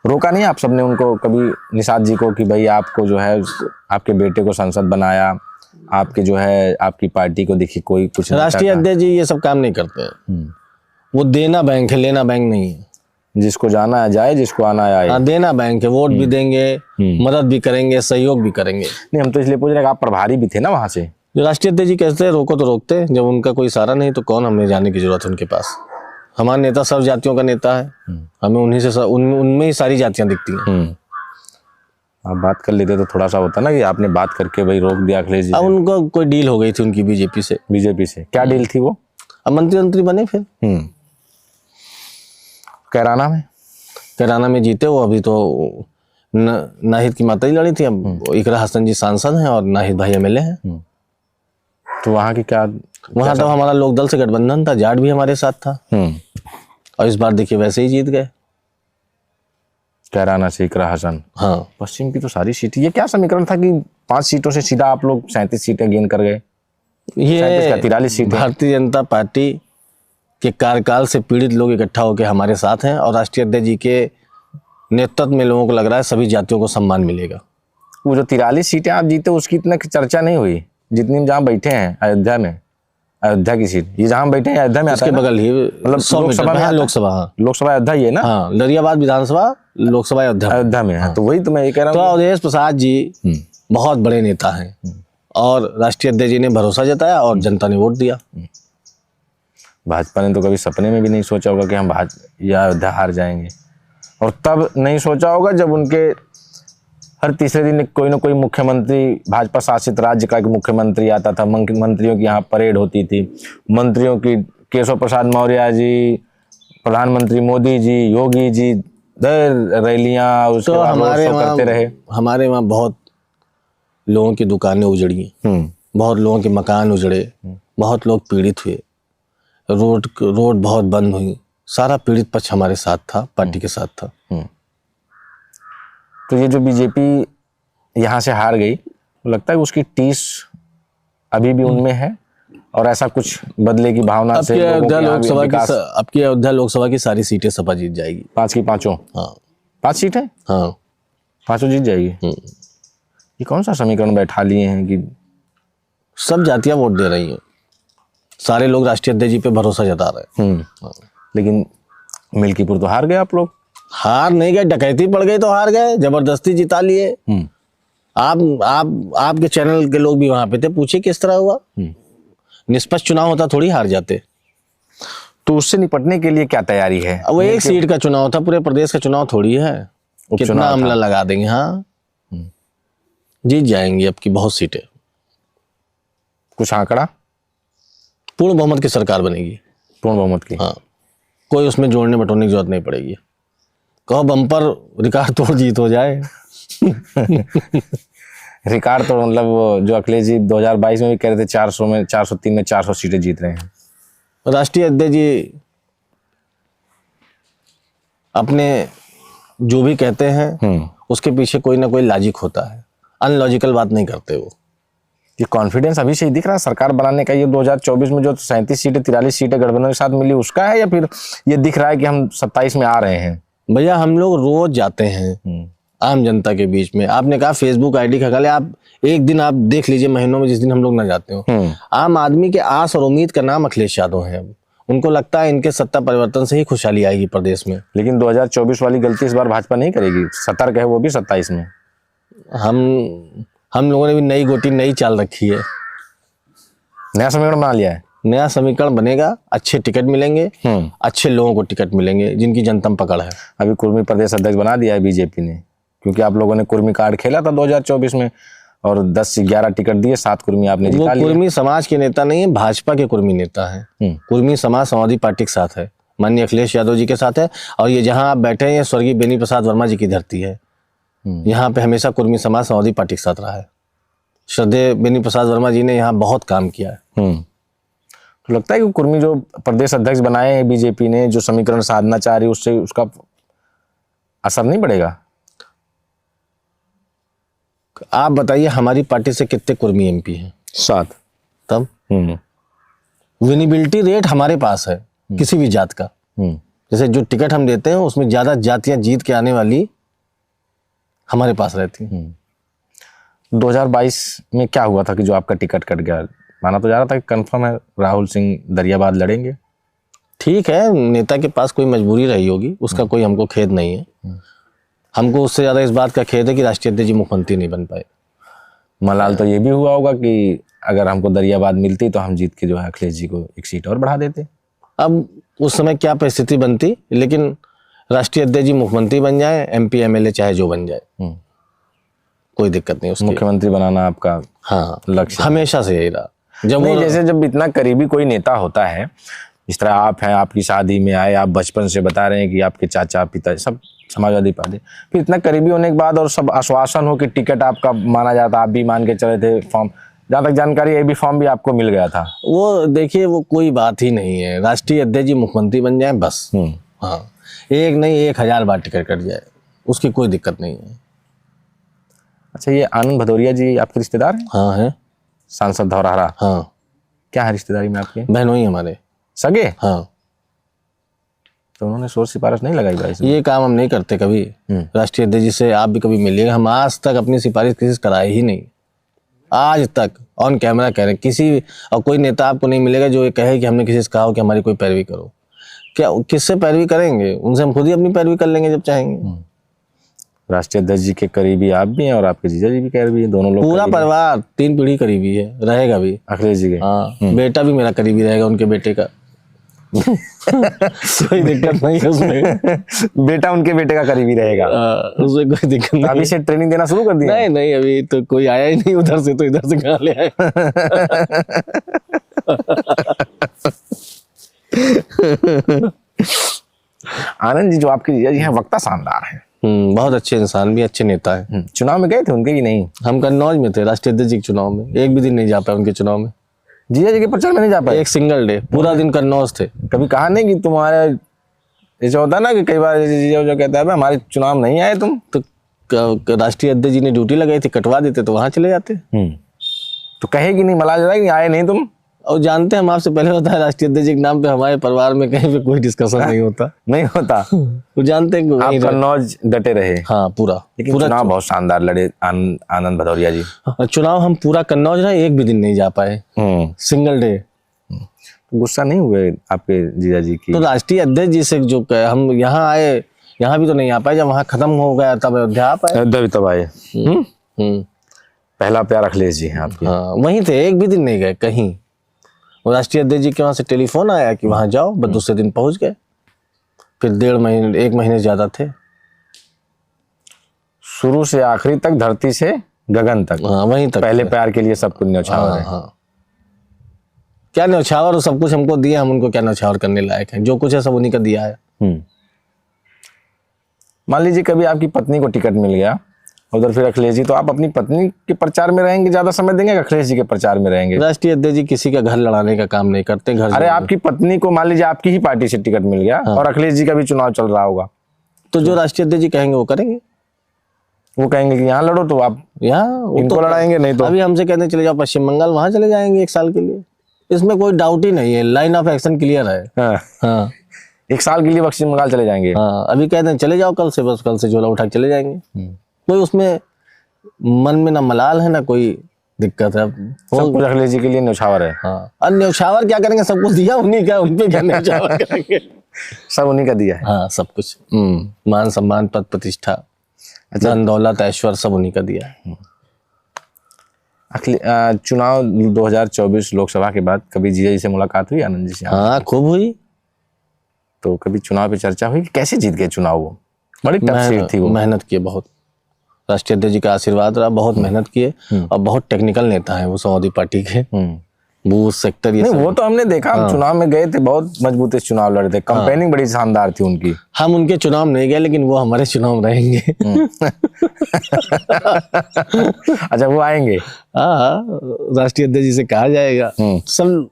रोका नहीं आप सबने उनको कभी, निषाद जी को, कि भाई आपको जो है आपके बेटे को सांसद बनाया, आपके जो है आपकी पार्टी को देखिए कोई कुछ? राष्ट्रीय अध्यक्ष जी ये सब काम नहीं करते हैं। वो देना बैंक है, लेना बैंक नहीं है। जिसको जाना है जाए, जिसको आना है आए। हाँ, देना बैंक है, वोट भी देंगे, मदद भी करेंगे, सहयोग भी करेंगे। नहीं, हम तो इसलिए पूछ रहे हैं, आप प्रभारी भी थे ना वहां से। जो राष्ट्रीय अध्यक्ष जी कहते हैं रोको तो रोकते, जब उनका कोई सहारा नहीं तो कौन हमें जाने की जरूरत है उनके पास। हमारा नेता सब जातियों का नेता है, हमें उन्हीं से उनमें ही सारी जातियां दिखती हैं। आप बात कर लेते तो थोड़ा सा होता ना कि आपने बात करके भाई रोक दिया अखिलेश जी। अब उनको कोई डील हो गई थी उनकी बीजेपी से। बीजेपी से क्या डील थी वो? अब मंत्री बने फिर। कैराना में जीते वो। अभी तो नाहिद की माता ही लड़ी थी, अब इकरा हसन जी सांसद हैं और नाहिद भाई एमएलए हैं। तो वहाँ की क्या? वहां तो हमारा लोकदल से गठबंधन था, जाट भी हमारे साथ था, और इस बार देखिए वैसे ही जीत गए कैराना से इकरा हसन। हाँ, पश्चिम की तो सारी सीटें। ये क्या समीकरण था कि 5 सीटों से सीधा आप लोग 37 सीटें गेन कर गए? ये 43 सीटें भारतीय जनता पार्टी के कार्यकाल से पीड़ित लोग इकट्ठा होकर हमारे साथ हैं और राष्ट्रीय अध्यक्ष जी के नेतृत्व में लोगों को लग रहा है सभी जातियों को सम्मान मिलेगा। वो जो 43 सीटें आप जीते उसकी इतना चर्चा नहीं हुई जितनी जहाँ बैठे हैं अयोध्या में। अयोध्या की सीट, ये जहाँ बैठे हैं अयोध्या में आता है ना? बगल ही, मतलब 100 मीटर में है लोकसभा। हाँ, लोकसभा अयोध्या ही है ना? हाँ, दरियाबाद विधानसभा लोकसभा अयोध्या में है। तो वही तो मैं ये कह रहा तो हूँ। अवधेश प्रसाद जी बहुत बड़े नेता हैं और राष्ट्रीय अध्यक्ष जी ने भरोसा जताया और जनता ने वोट दिया। भाजपा ने तो कभी सपने में भी नहीं सोचा होगा कि हम या अयोध्या हार जाएंगे, और तब नहीं सोचा होगा जब उनके हर तीसरे दिन कोई ना कोई मुख्यमंत्री, भाजपा शासित राज्य का मुख्यमंत्री आता था। मंत्रियों की यहाँ परेड होती थी, मंत्रियों की केशव प्रसाद मौर्य जी, प्रधानमंत्री मोदी जी, योगी जी, रैलियां, उसके बाद हमारे करते रहे। हमारे वहाँ बहुत लोगों की दुकानें उजड़ी, बहुत लोगों के मकान उजड़े, बहुत लोग पीड़ित हुए, रोड बहुत बंद हुई। सारा पीड़ित पक्ष हमारे साथ था, पार्टी के साथ था। तो ये जो बीजेपी यहाँ से हार गई, लगता है उसकी टीस अभी भी उनमें है और ऐसा कुछ बदले की भावना से आपकी अयोध्या लोकसभा की सारी सीटें सपा जीत जाएगी। 5 की 5। हाँ, 5 सीटें। हाँ, 5 जीत जाएगी। ये कौन सा समीकरण बैठा लिए हैं कि सब जातियां वोट दे रही हैं, सारे लोग राष्ट्रीय अध्यक्ष जी पे भरोसा जता रहे हैं। लेकिन मिल्कीपुर तो हार गए आप लोग। हार नहीं गए, डकैती पड़ गई तो हार गए, जबरदस्ती जिता लिए। आपके चैनल के लोग भी वहां पे थे, पूछिए किस तरह हुआ। निष्पक्ष चुनाव होता थोड़ी हार जाते। तो उससे निपटने के लिए क्या तैयारी है? अब वो एक सीट का चुनाव था, पूरे प्रदेश का चुनाव थोड़ी है, कितना हमला लगा देंगे। हाँ, जीत जाएंगे अब की बहुत सीटें। कुछ आंकड़ा? पूर्ण बहुमत की सरकार बनेगी। पूर्ण बहुमत की? हाँ, कोई उसमें जोड़ने बटोरने की जरूरत नहीं पड़ेगी। कहो बम्पर रिकॉर्ड तोड़ जीत हो जाए। रिकॉर्ड तो मतलब वो जो अखिलेश जी 2022 में भी कह रहे थे 400 में 403 में 400 सीटें जीत रहे हैं। राष्ट्रीय अध्यक्ष जी अपने जो भी कहते हैं उसके पीछे कोई ना कोई लॉजिक होता है, अनलॉजिकल बात नहीं करते वो। ये कॉन्फिडेंस अभी से ही दिख रहा है सरकार बनाने का। ये 2024 में जो 37 सीटें 43 सीटें गठबंधन के साथ मिली उसका है, या फिर ये दिख रहा है कि हम 27 में आ रहे हैं? भैया हम लोग रोज जाते हैं आम जनता के बीच में। आपने कहा फेसबुक आईडी का गले, आप एक दिन आप देख लीजिए महीनों में जिस दिन हम लोग ना जाते हो। आम आदमी के आस और उम्मीद का नाम अखिलेश यादव है। उनको लगता है इनके सत्ता परिवर्तन से ही खुशहाली आएगी प्रदेश में। लेकिन 2024 वाली गलती इस बार भाजपा नहीं करेगी। सतर्क है वो भी 27 में। हम लोगों ने भी नई गोटी नई चाल रखी है। नया समीकरण बना लिया है। नया समीकरण बनेगा, अच्छे टिकट मिलेंगे, अच्छे लोगों को टिकट मिलेंगे जिनकी जनता में पकड़ है। अभी कुर्मी प्रदेश अध्यक्ष बना दिया है बीजेपी ने, क्योंकि आप लोगों ने कुर्मी कार्ड खेला था 2024 में और 10 से 11 टिकट दिए, 7 कुर्मी आपने जिता लिया। कुर्मी समाज के नेता नहीं है, भाजपा के कुर्मी नेता है। कुर्मी समाज समाजवादी पार्टी के साथ है, माननीय अखिलेश यादव जी के साथ है। और ये जहां आप बैठे हैं स्वर्गीय बेनी प्रसाद वर्मा जी की धरती है। यहाँ पे हमेशा कुर्मी समाज समाजवादी पार्टी के साथ रहा है। श्रद्धेय बेनी प्रसाद वर्मा जी ने यहाँ बहुत काम किया है। तो लगता है कि कुर्मी जो प्रदेश अध्यक्ष बनाए हैं बीजेपी ने, जो समीकरण साधना चाह रही है, उससे उसका असर नहीं पड़ेगा? आप बताइए हमारी पार्टी से कितने कुर्मी एमपी हैं? 7। तब विनिबिलिटी रेट हमारे पास है किसी भी जात का। जैसे जो टिकट हम देते हैं उसमें ज्यादा जातियां जीत के आने वाली हमारे पास रहती हैं। 2022 में क्या हुआ था कि जो आपका टिकट कट गया? माना तो जा रहा था कि कंफर्म है राहुल सिंह दरियाबाद लड़ेंगे। ठीक है, नेता के पास कोई मजबूरी रही होगी, उसका कोई हमको खेद नहीं है। हमको उससे ज्यादा इस बात का खेद है कि राष्ट्रीय अध्यक्ष जी मुख्यमंत्री नहीं बन पाए। मलाल तो ये भी हुआ होगा कि अगर हमको दरियाबाद मिलती तो हम जीत के जो है अखिलेश जी को एक सीट और बढ़ा देते। अब उस समय क्या परिस्थिति बनती, लेकिन राष्ट्रीय अध्यक्ष जी मुख्यमंत्री बन जाए, एमपी एमएलए चाहे जो बन जाए, कोई दिक्कत नहीं। उसके मुख्यमंत्री बनाना आपका लक्ष्य हमेशा से यही रहा। जब नहीं, जैसे जब इतना करीबी कोई नेता होता है, इस तरह आप हैं, आपकी शादी में आए, आप बचपन से बता रहे हैं कि आपके चाचा पिता सब समाजवादी पार्टी, फिर इतना करीबी होने के बाद और सब आश्वासन हो कि टिकट आपका माना जाता, आप भी मान के चले थे, फॉर्म, जहाँ तक जानकारी है भी फॉर्म भी आपको मिल गया था। वो देखिए वो कोई बात ही नहीं है। राष्ट्रीय अध्यक्ष जी मुख्यमंत्री बन जाए बस। हाँ, एक नहीं 1000 बार टिकट कट जाए, उसकी कोई दिक्कत नहीं है। अच्छा, ये आनंद भदौरिया जी आपके रिश्तेदार हैं? हाँ है, सांसद धौरहरा। हाँ। क्या है रिश्तेदारी में आपके? बहनों ही हमारे सगे। हाँ। तो उन्होंने सोच सिफारिश नहीं लगाई भाई? ये काम हम नहीं करते कभी। राष्ट्रीय अध्यक्ष जी से आप भी कभी मिलिएगा, हम आज तक अपनी सिफारिश किसी से कराए ही नहीं, आज तक ऑन कैमरा कह रहे हैं। किसी और कोई नेता आपको नहीं मिलेगा जो ये कहे कि हमने किसी से कहा हो कि हमारी कोई पैरवी करो। क्या किससे पैरवी करेंगे? उनसे हम खुद ही अपनी पैरवी कर लेंगे जब चाहेंगे। राष्ट्रीय अध्यक्ष जी के करीबी आप भी हैं और आपके जीजा जी भी करीबी हैं, दोनों लोग पूरा परिवार 3 पीढ़ी करीबी है, रहेगा भी अखिलेश जी के। हाँ, बेटा भी मेरा करीबी रहेगा उनके बेटे का। कोई दिक्कत नहीं है उसमें। बेटा उनके बेटे का करीबी रहेगा, उसमें कोई दिक्कत नहीं। अभी से ट्रेनिंग देना शुरू कर दिया? नहीं नहीं, अभी तो कोई आया ही नहीं उधर से, तो इधर से कहाँ ले आए। आनंद जी जो आपके जीजा जी हैं वक्ता शानदार हैं। बहुत अच्छे इंसान भी, अच्छे नेता है। चुनाव में गए थे उनके कि नहीं? हम कन्नौज में थे राष्ट्रीय अध्यक्ष जी के चुनाव में, एक भी दिन नहीं जा पाए उनके चुनाव में। जीजा जी के प्रचार में नहीं जा पाए? एक सिंगल डे, पूरा दिन कन्नौज थे। कभी कहा नहीं कि तुम्हारे ऐसा होता ना कि कई बार जीजा जो कहता है हमारे चुनाव नहीं आए तुम, तो राष्ट्रीय अध्यक्ष जी ने ड्यूटी लगाई थी, कटवा देते तो वहां चले जाते। तो कहे कि नहीं, मला जा कि आए नहीं तुम? और जानते हैं, हम आपसे पहले बताया राष्ट्रीय अध्यक्ष के नाम पे हमारे परिवार में कहीं पे कोई डिस्कशन नहीं होता। नहीं होता। वो जानते हैं आप कन्नौज डटे रहे। हाँ पूरा। लेकिन चुनाव बहुत शानदार लड़े आनंद भदौरिया जी। चुनाव हम पूरा कन्नौज रहे, एक भी दिन नहीं जा पाए, सिंगल डे। तो गुस्सा नहीं हुए आपके जीजा जी की? तो राष्ट्रीय अध्यक्ष जी से जो हम यहाँ आए, यहाँ भी तो नहीं आ पाए, जब वहाँ खत्म हो गया तब अयोध्या आ पाए। अयोध्या भी तब आए। पहला प्यार अखिलेश जी हैं आपके। हाँ, वहीं थे, एक भी दिन नहीं गए कहीं। राष्ट्रीय अध्यक्ष जी के वहां से टेलीफोन आया कि वहां जाओ, बस दूसरे दिन पहुंच गए। फिर 1.5 महीने 1 महीने ज्यादा थे। शुरू से आखिरी तक, धरती से गगन तक। हाँ, वहीं तक। पहले प्यार के लिए सब कुछ न्यौछावर है। हाँ। क्या न्यौछावर, सब कुछ हमको दिया, हम उनको क्या न्यौछावर करने लायक है? जो कुछ है सब उन्हीं का दिया है। मान लीजिए कभी आपकी पत्नी को टिकट मिल गया उधर, फिर अखिलेश जी, तो आप अपनी पत्नी के प्रचार में रहेंगे, ज्यादा समय देंगे, अखिलेश जी के प्रचार में रहेंगे? राष्ट्रीय अध्यक्ष जी किसी का घर लड़ाने का काम नहीं करते। घर, अरे आपकी पत्नी को मान लीजिए आपकी ही पार्टी से टिकट मिल गया और अखिलेश जी का भी चुनाव चल रहा होगा, तो जो राष्ट्रीय अध्यक्ष जी कहेंगे वो करेंगे। वो कहेंगे कि यहाँ लड़ो तो आप यहाँ वो इनको लड़ाएंगे, नहीं तो अभी हमसे कहते हैं चले जाओ पश्चिम बंगाल, वहां चले जाएंगे 1 साल के लिए। इसमें कोई डाउट ही नहीं है, लाइन ऑफ एक्शन क्लियर है। हाँ, हाँ 1 साल के लिए पश्चिम बंगाल चले जाएंगे। हाँ, अभी कहते हैं चले जाओ कल से, बस कल से झोला उठा के चले जाएंगे। कोई उसमें मन में ना मलाल है ना कोई दिक्कत है। सब कुछ अखिलेश जी के लिए न्यौछावर है। हाँ, और न्यौछावर क्या करेंगे, सब कुछ दिया उन्हीं का, उन पे क्या न्यौछावर करेंगे। सब उन्हीं का दिया है। हाँ सब कुछ, मान सम्मान पद प्रतिष्ठा, धन दौलत ऐश्वर्य सब उन्हीं का दिया है। चुनाव 2024 लोकसभा के बाद कभी जीजा जी से मुलाकात हुई, आनंद जी से? हाँ खूब हुई। तो कभी चुनाव पे चर्चा हुई, कैसे जीत गए चुनाव? वो बड़ी टफ सीट थी, वो मेहनत किए बहुत, राष्ट्रीय अध्यक्ष जी का आशीर्वाद रहा, बहुत मेहनत किए और बहुत टेक्निकल नेता हैं वो समाजवादी पार्टी के। बूथ सेक्टर ये नहीं, सब। वो तो हमने देखा, हम चुनाव में गए थे, बहुत मजबूती से चुनाव लड़े थे, कैंपेनिंग बड़ी शानदार थी उनकी। हम उनके चुनाव नहीं गए, लेकिन वो हमारे चुनाव रहेंगे। अच्छा, वो आएंगे? हाँ, राष्ट्रीय अध्यक्ष जी से कहा जाएगा, सब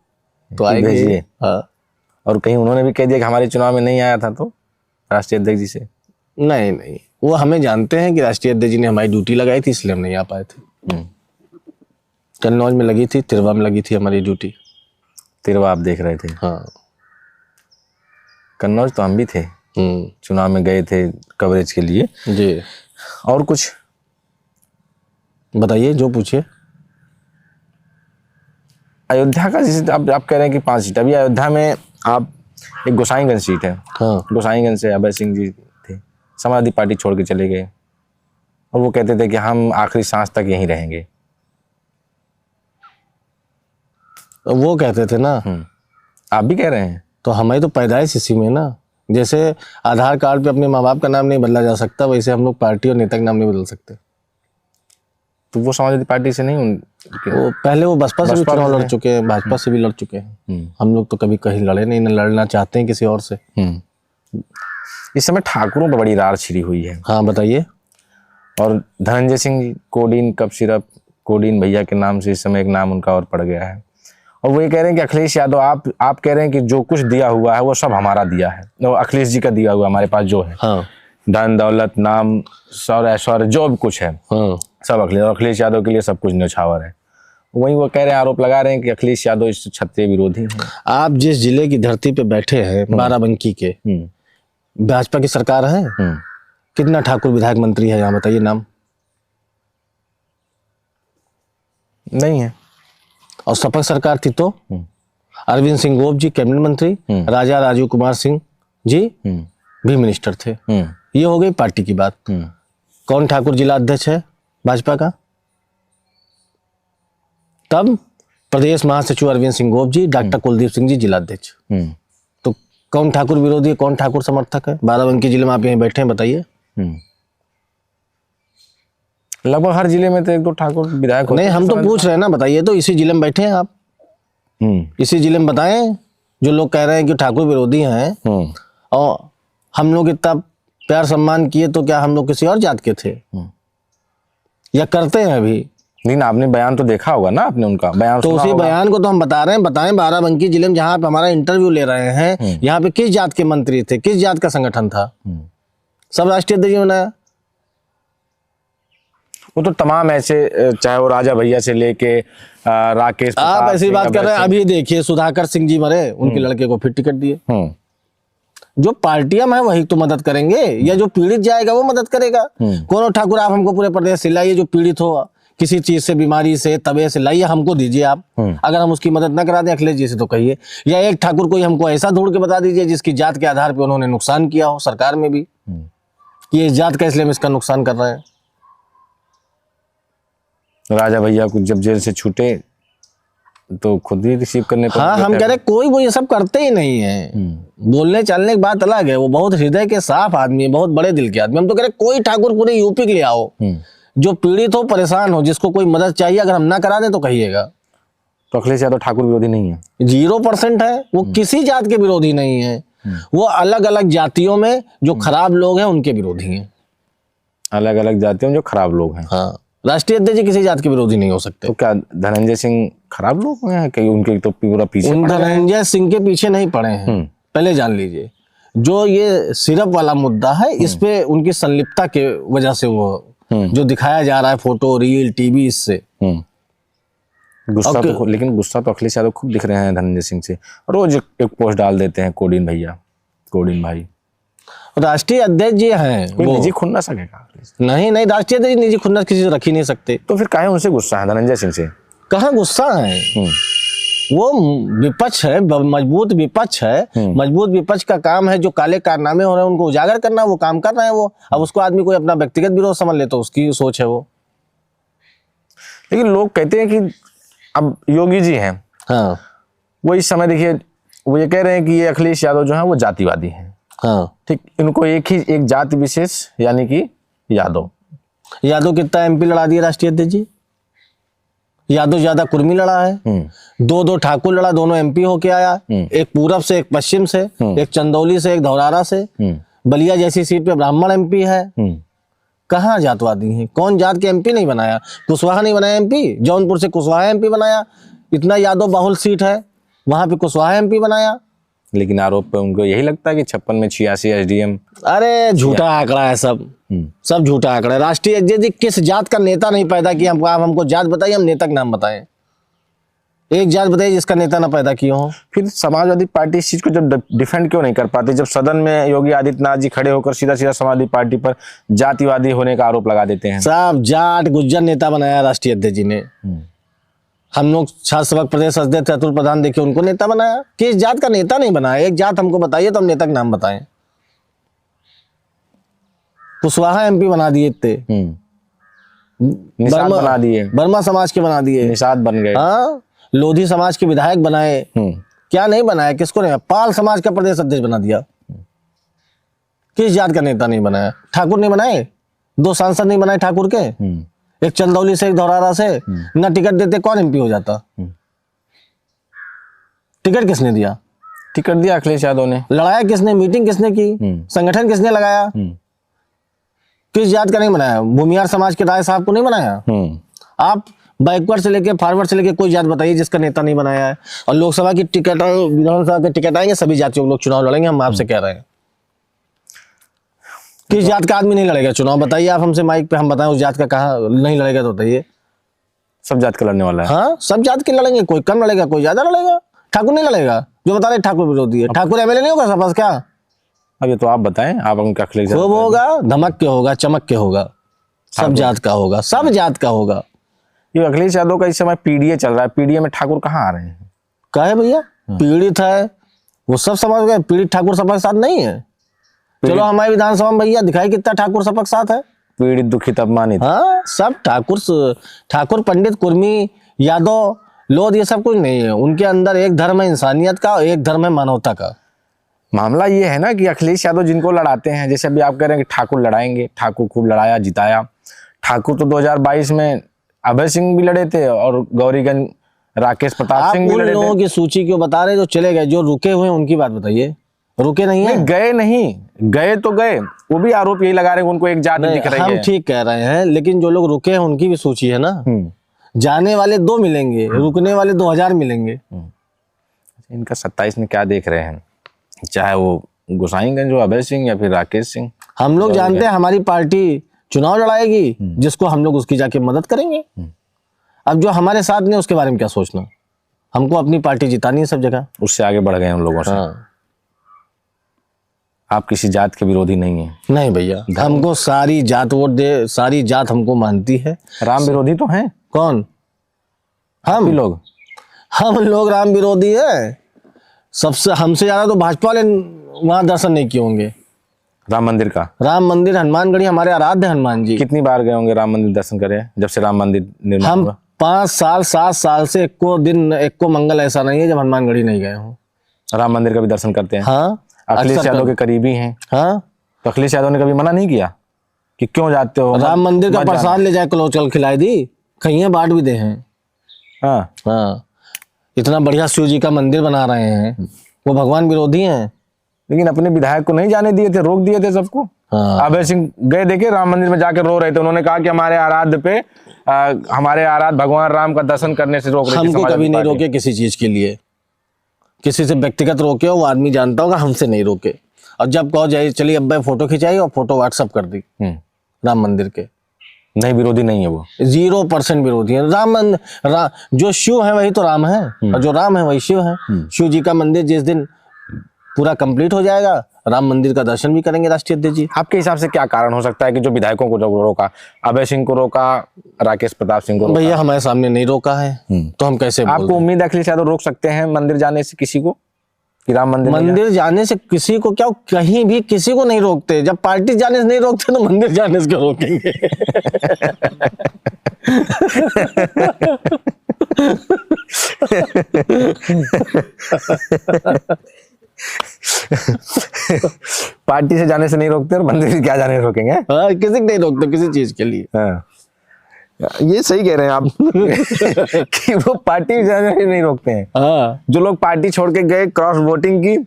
तो आएंगे। हाँ, और कहीं उन्होंने भी कह दिया कि हमारे चुनाव में नहीं आया था, तो राष्ट्रीय अध्यक्ष जी से? नहीं नहीं, वो हमें जानते हैं कि राष्ट्रीय अध्यक्ष जी ने हमारी ड्यूटी लगाई थी, इसलिए हम नहीं आ पाए थे। कन्नौज में लगी थी, तिरवा में लगी थी हमारी ड्यूटी। तिरवा आप देख रहे थे? हाँ। कन्नौज तो हम भी थे, चुनाव में गए थे कवरेज के लिए जी। और कुछ बताइए, जो पूछिए। अयोध्या का जैसे आप कह रहे हैं कि 5 सीट, अभी अयोध्या में आप, एक गोसाईगंज सीट है, हाँ। गोसाईगंज से अभय सिंह जी थे, समाजवादी पार्टी छोड़ के चले गए और वो कहते थे कि हम आखिरी सांस तक यहीं रहेंगे। वो कहते थे ना, आप भी कह रहे हैं? तो हमारी तो पैदाइश इसी में ना। जैसे आधार कार्ड पे अपने माँ बाप का नाम नहीं बदला जा सकता, वैसे हम लोग पार्टी और नेता का नाम नहीं बदल सकते। तो वो समाजवादी पार्टी से नहीं, वो पहले वो बसपा से भी चुनाव लड़ चुके हैं, भाजपा से भी लड़ चुके हैं। हम लोग तो कभी कहीं लड़े नहीं, न लड़ना चाहते हैं किसी और से। इस समय ठाकुरों पर बड़ी रार छिड़ी हुई है। हाँ बताइए। और Dhananjay Singh codeine cup syrup, codeine भैया के नाम से इस समय एक नाम उनका और पड़ गया है। और वो ये कह रहे हैं कि अखिलेश यादव, आप कह रहे हैं कि जो कुछ दिया हुआ है वो सब हमारा दिया है, वो अखिलेश जी का दिया हुआ हमारे पास जो है। हाँ। धन दौलत नाम सौर ऐश्वर्य जो भी कुछ है, हाँ। सब अखिलेश यादव के लिए सब कुछ न्यौछावर है। वहीं वो कह रहे हैं, आरोप लगा रहे हैं कि अखिलेश यादव इस क्षत्रिय विरोधी हैं। आप जिस जिले की धरती पे बैठे हैं, बाराबंकी के, भाजपा की सरकार है। कितना ठाकुर विधायक मंत्री है यहाँ, बताइए नाम। नहीं है। और सपा सरकार थी तो अरविंद सिंह गोप जी कैबिनेट मंत्री, राजा राजीव कुमार सिंह जी भी मिनिस्टर थे। ये हो गई पार्टी की बात। कौन ठाकुर जिला अध्यक्ष है भाजपा का? तब प्रदेश महासचिव अरविंद सिंह गोप जी, डॉक्टर कुलदीप सिंह जी जिला अध्यक्ष। तो कौन ठाकुर विरोधी है, कौन ठाकुर समर्थक है? बाराबंकी जिले में आप यहीं बैठे हैं, बताइए। लगभग हर जिले में तो 1-2 ठाकुर विधायक होते हैं। नहीं, हम तो पूछ रहे हैं ना, बताइए तो। इसी जिले में बैठे हैं आप, इसी जिले में बताएं। जो लोग कह रहे हैं कि ठाकुर विरोधी हैं और हम लोग इतना प्यार सम्मान किए, तो क्या हम लोग किसी और जात के थे या करते हैं अभी? लेकिन आपने बयान तो देखा होगा ना, आपने उनका बयान तो उसी बयान को तो हम बता रहे हैं। बताएं, बाराबंकी जिले में जहां पे हमारा इंटरव्यू ले रहे हैं, यहाँ पे किस जात के मंत्री थे, किस जात का संगठन था? सब राष्ट्रीय अध्यक्ष बनाया। वो तो तमाम ऐसे, चाहे वो राजा भैया से लेके राकेश, आप ऐसी बात कर रहे हैं। अभी देखिए, सुधाकर सिंह जी मरे, उनके लड़के को फिर टिकट दिए। जो पार्टियां है वही तो मदद करेंगे, या जो पीड़ित जाएगा वो मदद करेगा। कौन ठाकुर, आप हमको पूरे प्रदेश से लाइए, जो पीड़ित हो किसी चीज से, बीमारी से, तबे से लाइए, हमको दीजिए आप। अगर हम उसकी मदद न करा दें अखिलेश जी से तो कहिए, या एक ठाकुर कोई हमको ऐसा ढूंढ के बता दीजिए जिसकी जात के आधार पर उन्होंने नुकसान किया हो सरकार में भी, कि ये जात का इसलिए हम इसका नुकसान कर रहे हैं। राजा भैया को जब जेल से छूटे तो खुद ही रिसीव करने पर। हाँ, हम कह रहे कोई वो ये सब करते ही नहीं है। बोलने चलने की बात अलग है, वो बहुत हृदय के साफ आदमी है, बहुत बड़े दिल के आदमी। हम तो कह रहे कोई ठाकुर पूरे यूपी के लिए आओ, जो पीड़ित हो, परेशान हो, जिसको कोई मदद चाहिए, अगर हम ना करा दें तो कहिएगा। तो अखिलेश यादव ठाकुर विरोधी नहीं है? 0% है। वो किसी जात के विरोधी नहीं है। वो अलग अलग जातियों में जो खराब लोग हैं उनके विरोधी हैं। अलग अलग जातियों में जो खराब लोग हैं। हाँ, राष्ट्रीय अध्यक्ष किसी जात के विरोधी नहीं हो सकते। तो क्या धनंजय सिंह खराब लोग हैं कि उनके तो पूरा पीछे? धनंजय सिंह के पीछे नहीं पड़े हैं, पहले जान लीजिए। जो ये सिरप वाला मुद्दा है, इस पे उनकी संलिप्तता के वजह से वो जो दिखाया जा रहा है फोटो रील टीवी इससे। गुस्सा तो लेकिन गुस्सा तो अखिलेश यादव खूब दिख रहे हैं धनंजय सिंह से, रोज एक पोस्ट डाल देते हैं कोडिन भैया, कोडिन भाई। राष्ट्रीय अध्यक्ष जी हैं कोई वो। निजी खुन्नस है क्या? नहीं नहीं, राष्ट्रीय अध्यक्ष निजी खुन्नस किसी से रख ही नहीं सकते। तो फिर काहे उनसे गुस्सा है धनंजय सिंह से? कहाँ गुस्सा है, वो विपक्ष है, मजबूत विपक्ष है। मजबूत विपक्ष का काम है जो काले कारनामे हो रहे हैं उनको उजागर करना, वो काम कर रहे हैं वो। अब उसको आदमी कोई अपना व्यक्तिगत विरोध समझ ले तो उसकी सोच है वो। लेकिन लोग कहते हैं कि अब योगी जी हैं, हाँ वो इस समय देखिए वो ये कह रहे हैं कि ये अखिलेश यादव जो है वो जातिवादी हैं। हाँ ठीक, इनको एक जाति विशेष यानी कि यादव कितना एमपी लड़ा दिया राष्ट्रीय अध्यक्ष जी? यादव ज्यादा कुर्मी लड़ा है, दो ठाकुर लड़ा, दोनों एमपी होके आया, एक पूरब से एक पश्चिम से, एक चंदौली से एक धौरारा से। बलिया जैसी सीट पे ब्राह्मण एमपी है। कहाँ जातवादी हैं? कौन जात के एमपी नहीं बनाया? कुशवाहा नहीं बनाया एमपी? जौनपुर से कुशवाहा एमपी बनाया, इतना यादव बाहुल सीट है, वहां पे कुशवाहा एमपी बनाया। लेकिन आरोप पे उनको यही लगता है कि 56 में 86 एसडीएम। अरे झूठा आंकड़ा है सब झूठा आंकड़ा है। राष्ट्रीय अध्यक्ष जी किस जात का नेता नहीं पैदा किया? आप हमको जात बताइए, हम नेता का नाम बताएं। एक जात बताइए जिसका नेता ना पैदा किया हो। फिर समाजवादी पार्टी इस चीज को जब डिफेंड क्यों नहीं कर पाती, जब सदन में योगी आदित्यनाथ जी खड़े होकर सीधा सीधा समाजवादी पार्टी पर जातिवादी होने का आरोप लगा देते हैं? साहब जाट गुज्जर नेता बनाया राष्ट्रीय अध्यक्ष जी ने। हम लोग छात्र सभा प्रदेश अध्यक्ष अतुल प्रधान देखिए, उनको नेता बनाया। किस जात का नेता नहीं बनाया? एक जात हमको बताइए तो हम नेता का नाम बताएं। कुशवाहा एमपी बना दिए इतने, निषाद बना दिए, वर्मा समाज के बना दिए, निषाद बन गए। हाँ, लोधी समाज के विधायक बनाए। क्या नहीं बनाया? किसको नहीं? पाल समाज का प्रदेश अध्यक्ष बना दिया। किस जात का नेता नहीं बनाया? ठाकुर नहीं बनाए? 2 सांसद नहीं बनाए ठाकुर के, एक चंदौली से एक धौरारा से। ना टिकट देते कौन एमपी हो जाता? टिकट किसने दिया? टिकट दिया अखिलेश यादव ने। लड़ाया किसने? मीटिंग किसने की? संगठन किसने लगाया? किस जात का नहीं बनाया? भूमियार समाज के राय साहब को नहीं बनाया? आप बैकवर्ड से लेके फॉरवर्ड से लेके कोई जात बताइए जिसका नेता नहीं बनाया है। और लोकसभा की टिकट, विधानसभा के टिकट आएंगे, सभी जातियों के लोग चुनाव लड़ेंगे। हम आपसे कह रहे हैं, किस जात का आदमी नहीं लड़ेगा चुनाव? बताइए आप हमसे माइक पे, हम बताएं उस जात का कहाँ नहीं लड़ेगा तो बताइए। सब जात का लड़ने वाला है। हाँ, सब जात के लड़ेंगे, कोई कम लड़ेगा कोई ज्यादा लड़ेगा। ठाकुर नहीं लड़ेगा, जो बता रहे ठाकुर विरोधी है। ठाकुर एमएलए नहीं होगा सपा क्या? अब ये तो आप बताएं, आप उनका अखिलेश खूब होगा, धमक के होगा, चमक के होगा, सब जात का होगा, सब जात का होगा। ये अखिलेश यादव का इस समय पीडीए चल रहा है, पीडीए में ठाकुर कहाँ आ रहे हैं? कहे भैया पीड़ित है वो सब समझ गए, पीड़ित ठाकुर सपा के साथ नहीं है। चलो हमारे विधानसभा में भैया दिखाई कितना ठाकुर सपा के साथ है। पीड़ित दुखित अपमानित, हाँ, सब ठाकुर पंडित कुर्मी यादव लोध ये सब कुछ नहीं है। उनके अंदर एक धर्म है इंसानियत का, एक धर्म है मानवता का। मामला ये है ना कि अखिलेश यादव जिनको लड़ाते हैं, जैसे अभी आप कह रहे हैं कि ठाकुर लड़ाएंगे, ठाकुर खूब लड़ाया जिताया। ठाकुर तो 2022 में अभय सिंह भी लड़े थे और गौरीगंज राकेश प्रताप सिंह भी लड़े थे। आप उन लोगों की सूची क्यों बता रहे जो चले गए? जो रुके हुए हैं उनकी बात बताइए। रुके नहीं है? गए नहीं, गए तो गए, वो भी आरोप यही लगा रहे हैं उनको एक जात दिख रही है। हम ठीक कह रहे हैं, लेकिन जो लोग रुके हैं उनकी भी सूची है ना। जाने वाले 2 मिलेंगे, रुकने वाले 2000 मिलेंगे। इनका 27 में क्या देख रहे हैं, चाहे वो गोसाईगंज हो, अभय सिंह या फिर राकेश सिंह। हम लोग जानते हैं हमारी पार्टी चुनाव लड़ाएगी, जिसको हम लोग उसकी जाके मदद करेंगे। अब जो हमारे साथ नहीं उसके बारे में क्या सोचना? हमको अपनी पार्टी जितानी है सब जगह। उससे आगे बढ़ गए उन लोगों से। हाँ। आप किसी जात के विरोधी नहीं है? नहीं भैया, हमको सारी जात वोट दे, सारी जात हमको मानती है। राम विरोधी तो हैं? कौन? हम लोग? हम लोग राम विरोधी है सबसे। हमसे ज्यादा तो भाजपा वाले वहां दर्शन नहीं किए होंगे राम मंदिर का। राम मंदिर हनुमानगढ़ी हमारे आराध्य हनुमान जी। कितनी बार गए होंगे राम मंदिर दर्शन करे जब से राम मंदिर निर्माण हम हुआ? 5 साल 7 साल से एको दिन एको मंगल ऐसा नहीं है जब हनुमानगढ़ी नहीं गए हूँ। राम मंदिर का भी दर्शन करते हैं? हाँ, अखिलेश यादव के करीबी हैं। हाँ, तो अखिलेश यादव ने कभी मना नहीं किया कि क्यों जाते हो? राम मंदिर का प्रसाद ले जाए कलोचल खिलाई दी, कहीं बांट भी दे हैं। हाँ हाँ, इतना बढ़िया शिव जी का मंदिर बना रहे हैं, वो भगवान विरोधी हैं। लेकिन अपने विधायक को नहीं जाने दिए थे, रोक दिए थे सबको। हाँ। अभय सिंह गए, देखे राम मंदिर में जाकर रो रहे थे। उन्होंने कहा कि हमारे आराध्य पे हमारे आराध्य भगवान राम का दर्शन करने से रोक रहे थे। हमको कभी नहीं रोके किसी चीज के लिए, किसी से व्यक्तिगत रोके हो वो आदमी जानता होगा, हमसे नहीं रोके। और जब कहो जाइए चलिए अब फोटो खिंचाई और फोटो व्हाट्सअप कर दी राम मंदिर के, नहीं, विरोधी नहीं है वो। 0% विरोधी है। जो शिव है वही तो राम है, और जो राम है वही शिव है। शिव जी का मंदिर जिस दिन पूरा कंप्लीट हो जाएगा, राम मंदिर का दर्शन भी करेंगे राष्ट्रीय अध्यक्ष जी। आपके हिसाब से क्या कारण हो सकता है कि जो विधायकों को जो रोका, अभय सिंह को रोका, राकेश प्रताप सिंह को रोका? भैया हमारे सामने नहीं रोका है, तो हम कैसे बोल आपको दें? उम्मीद है अखिलेश यादव रोक सकते हैं मंदिर जाने से किसी को, कि राम मंदिर में मंदिर जाने से किसी को क्या, कहीं भी किसी को नहीं रोकते। जब पार्टी जाने से नहीं रोकते तो मंदिर जाने से क्यों रोकेंगे? पार्टी से जाने से नहीं रोकते और मंदिर से क्या जाने रोकेंगे? हाँ, किसी को नहीं रोकते किसी चीज के लिए। हाँ, ये सही कह रहे हैं आप कि वो पार्टी जाने से नहीं रोकते हैं। हाँ। जो लोग पार्टी छोड़ के गए क्रॉस वोटिंग की,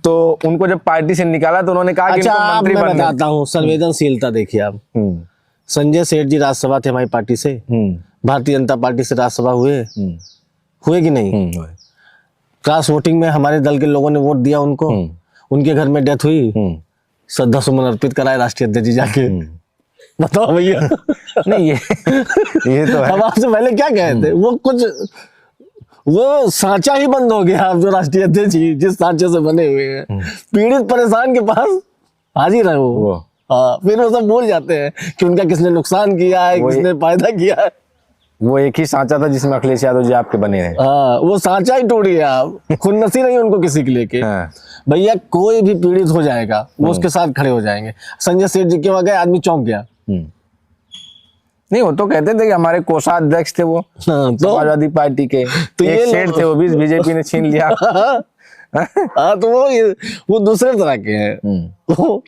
तो उनको जब पार्टी से निकाला तो उन्होंने कहा कि अच्छा, इनको आप मंत्री मैं बनना है। बताता हूँ, संवेदनशीलता देखिए आप। संजय सेठ जी राज्यसभा थे हमारी पार्टी से, भारतीय जनता पार्टी से राज्यसभा हुए कि नहीं? क्रॉस वोटिंग में हमारे दल के लोगों ने वोट दिया उनको, उनके घर में डेथ हुई, श्रद्धा सुमन अर्पित कराए राष्ट्रीय अध्यक्ष जी जाके। बताओ भैया। नहीं, ये तो है। अब आपसे पहले क्या कहे थे? वो सांचा ही बंद हो गया। आप जो राष्ट्रीय अध्यक्ष जी जिस सांचे से बने हुए हैं, पीड़ित परेशान के पास हाजिर है वो। हाँ, फिर वो सब भूल जाते हैं कि उनका किसने नुकसान किया है, किसने फायदा किया है। वो एक ही सांचा था जिसमें अखिलेश यादव जी आपके बने रहे। हाँ, वो सांचा ही टूट गया। आप खुन्नसी नहीं उनको किसी के लेके। हाँ। भैया कोई भी पीड़ित हो जाएगा वो उसके साथ खड़े हो जाएंगे। संजय सेठ जी के वहां गए, आदमी चौंक गया। नहीं, वो तो कहते थे कि हमारे कोषाध्यक्ष थे वो, हाँ, समाजवादी पार्टी के तो एक ये सेठ थे, वो भी बीजेपी ने छीन लिया। हाँ, तो वो दूसरे तरह के हैं। वो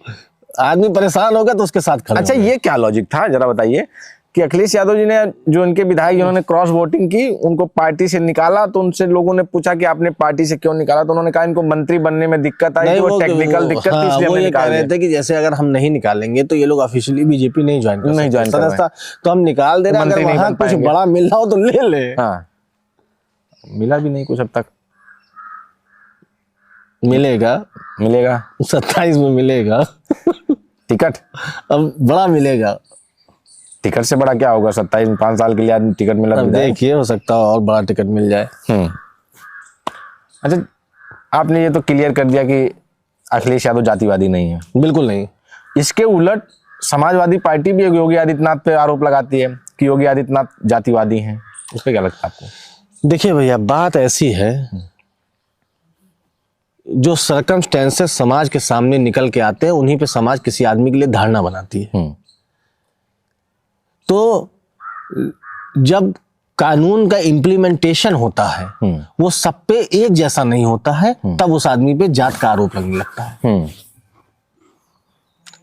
आदमी परेशान होगा तो उसके साथ खड़े अच्छा, होंगे। ये क्या लॉजिक था जरा बताइए कि अखिलेश यादव जी ने, जो उनके विधायक जिन्होंने क्रॉस वोटिंग की, उनको पार्टी से निकाला, तो उनसे लोगों ने पूछा कि आपने पार्टी से क्यों निकाला, तो उन्होंने कहा इनको मंत्री बनने में दिक्कत आई, वो टेक्निकल दिक्कत थी, इसलिए वो हमने ये कह निकाल रहे दिया। थे कि जैसे अगर हम नहीं निकालेंगे तो ये लोग ऑफिशियली बीजेपी नहीं ज्वाइन कर नहीं सकते। ज्वाइन कर सदस्यता तो हम निकाल दे रहे हैं, मंत्री अगर नहीं वहां बन कुछ पाएंगे। बड़ा मिल रहा हो तो ले ले। हाँ, मिला भी नहीं कुछ अब तक। मिलेगा, मिलेगा 27 में मिलेगा। टिकट, अब बड़ा मिलेगा। टिकट से बड़ा क्या होगा? 27 में 5 साल के लिए आदमी टिकट मिला तो अब विधायक। देखिए, हो सकता है और बड़ा टिकट मिल जाए। अच्छा, आपने ये तो क्लियर कर दिया कि अखिलेश यादव जातिवादी नहीं है। बिल्कुल नहीं। इसके उलट समाजवादी पार्टी भी योगी आदित्यनाथ पे आरोप लगाती है कि योगी आदित्यनाथ जातिवादी हैं। उस पर क्या लगता है आपको? देखिए भैया, बात ऐसी है, जो सर्कमस्टेंसेस समाज के सामने निकल के आते हैं उन्हीं पे समाज किसी आदमी के लिए धारणा बनाती है। तो जब कानून का इम्प्लीमेंटेशन होता है वो सब पे एक जैसा नहीं होता है, तब उस आदमी पे जात का आरोप लगने लगता है।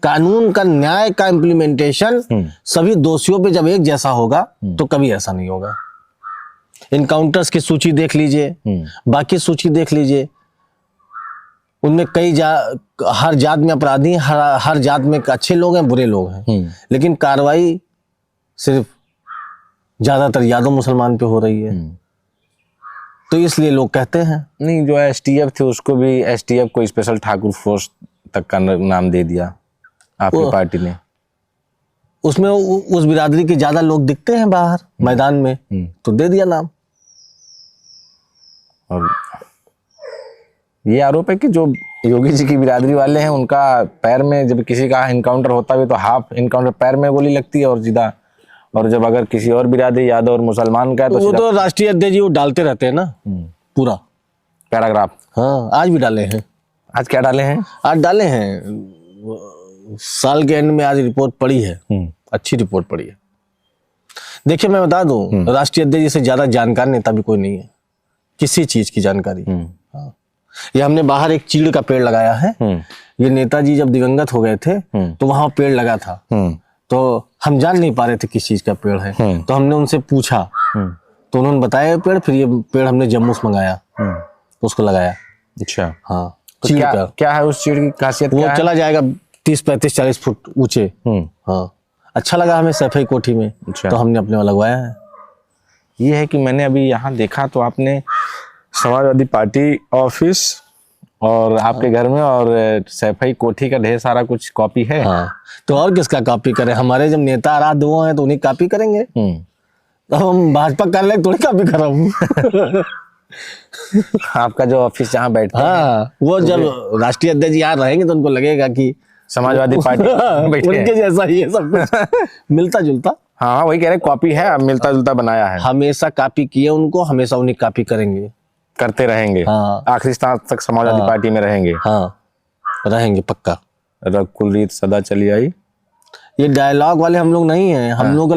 कानून का, न्याय का इम्प्लीमेंटेशन सभी दोषियों पे जब एक जैसा होगा तो कभी ऐसा नहीं होगा। इनकाउंटर्स की सूची देख लीजिए, बाकी सूची देख लीजिए, उनमें हर जात में अपराधी, हर जात में अच्छे लोग हैं, बुरे लोग हैं, लेकिन कार्रवाई सिर्फ ज्यादातर यादव मुसलमान पे हो रही है। तो इसलिए लोग कहते हैं। नहीं, जो एसटीएफ थे उसको भी, एसटीएफ को स्पेशल ठाकुर फोर्स तक का नाम दे दिया आपकी पार्टी ने। उसमें उस बिरादरी के ज्यादा लोग दिखते हैं बाहर मैदान में, तो दे दिया नाम। और ये आरोप है कि जो योगी जी की बिरादरी वाले हैं उनका पैर में, जब किसी का इनकाउंटर होता है तो हाफ इनकाउंटर पैर में गोली लगती है और सीधा, और जब अगर किसी और बिरादरी यादव और मुसलमान का है तो वो तो राष्ट्रीय अध्यक्ष जी वो डालते रहते हैं ना पूरा पैराग्राफ। हाँ, आज भी डाले हैं। आज क्या डाले हैं? आज डाले हैं, साल के एंड में आज रिपोर्ट पड़ी है, अच्छी रिपोर्ट पड़ी है। देखिए मैं बता दूं, राष्ट्रीय अध्यक्ष जी से ज्यादा जानकार नेता भी कोई नहीं है किसी चीज की जानकारी। हाँ, ये हमने बाहर एक चीड़ का पेड़ लगाया है। ये नेताजी जब दिवंगत हो गए थे तो वहां पेड़ लगा था, तो हम जान नहीं पा रहे थे किस चीज का पेड़ है। तो हमने उनसे पूछा तो उन्होंने बताया पेड़, फिर ये पेड़ हमने जम्मू से मंगाया तो उसको लगाया। अच्छा, हाँ, तो चीड़ क्या, का। क्या है उस चीड़ की खासियत? वो क्या है? चला जाएगा 30, 35, 40 फुट ऊंचे। हाँ, अच्छा लगा हमें सफेद कोठी में। अच्छा। तो हमने अपने वहाँ लगवाया है। ये है कि मैंने अभी यहाँ देखा तो आपने समाजवादी पार्टी ऑफिस और आपके घर में और सैफई कोठी का ढेर सारा कुछ कॉपी है। हाँ, तो और किसका कॉपी करें? हमारे जब नेता आराध्य वो हैं तो उन्हीं कॉपी करेंगे। तो हम भाजपा कर ले थोड़ी कॉपी कर रहा हूँ। आपका जो ऑफिस जहाँ बैठते हैं, हाँ, वो जब राष्ट्रीय अध्यक्ष यहाँ रहेंगे तो उनको लगेगा कि समाजवादी पार्टी बैठे हैं। उनके जैसा ही है सब कुछ, मिलता जुलता। हाँ वही कह रहे कॉपी है, अब मिलता जुलता बनाया है। हमेशा कॉपी किए उनको, हमेशा उन्हीं कॉपी करेंगे, करते रहेंगे। हाँ। आखिरी सांस तक समाजवादी पार्टी में रहेंगे। हाँ, रहेंगे पक्का। रकुल रीत सदा चली आई, ये डायलॉग वाले हम लोग नहीं हैं। हम लोग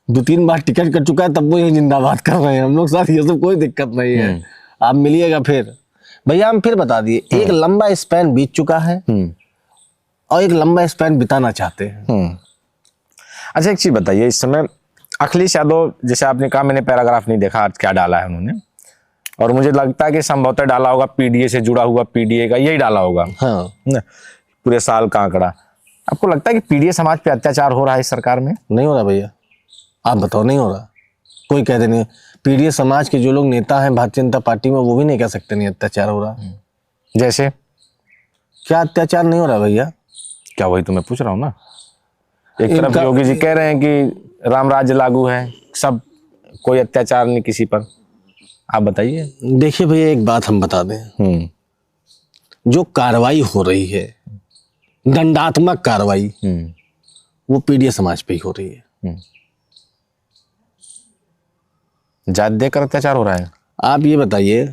2-3 बार टिकट कर चुका है तब वो ये जिंदाबाद कर रहे हैं। हम लोग साथ ये सब कोई दिक्कत नहीं है। आप मिलिएगा फिर। भैया हम फिर बता दिए, एक लंबा स्पैन बीत चुका है और एक लंबा स्पैन बिताना चाहते हैं। अच्छा एक चीज बताइए, इस समय अखिलेश यादव, जैसे आपने कहा, मैंने पैराग्राफ नहीं देखा आज क्या डाला है उन्होंने, और मुझे लगता है कि संभवतः डाला होगा पीडीए से जुड़ा हुआ, पीडीए का यही डाला होगा। हाँ, पूरे साल का आंकड़ा। आपको लगता है कि पीडीए समाज पे अत्याचार हो रहा है इस सरकार में? नहीं हो रहा भैया, आप बताओ। नहीं हो रहा, कोई कहते नहीं। पीडीए समाज के जो लोग नेता हैं भारतीय जनता पार्टी में, वो भी नहीं कह सकते नहीं अत्याचार हो रहा। जैसे क्या अत्याचार नहीं हो रहा भैया? क्या, वही तो मैं पूछ रहा हूँ ना। एक तरफ योगी जी कह रहे हैं कि राम राज्य लागू है, सब, कोई अत्याचार नहीं किसी पर। आप बताइए। देखिए भैया, एक बात हम बता दें, जो कार्रवाई हो रही है, दंडात्मक कार्रवाई, वो पीडीए समाज पे ही हो रही है। जात देकर अत्याचार हो रहा है। आप ये बताइए,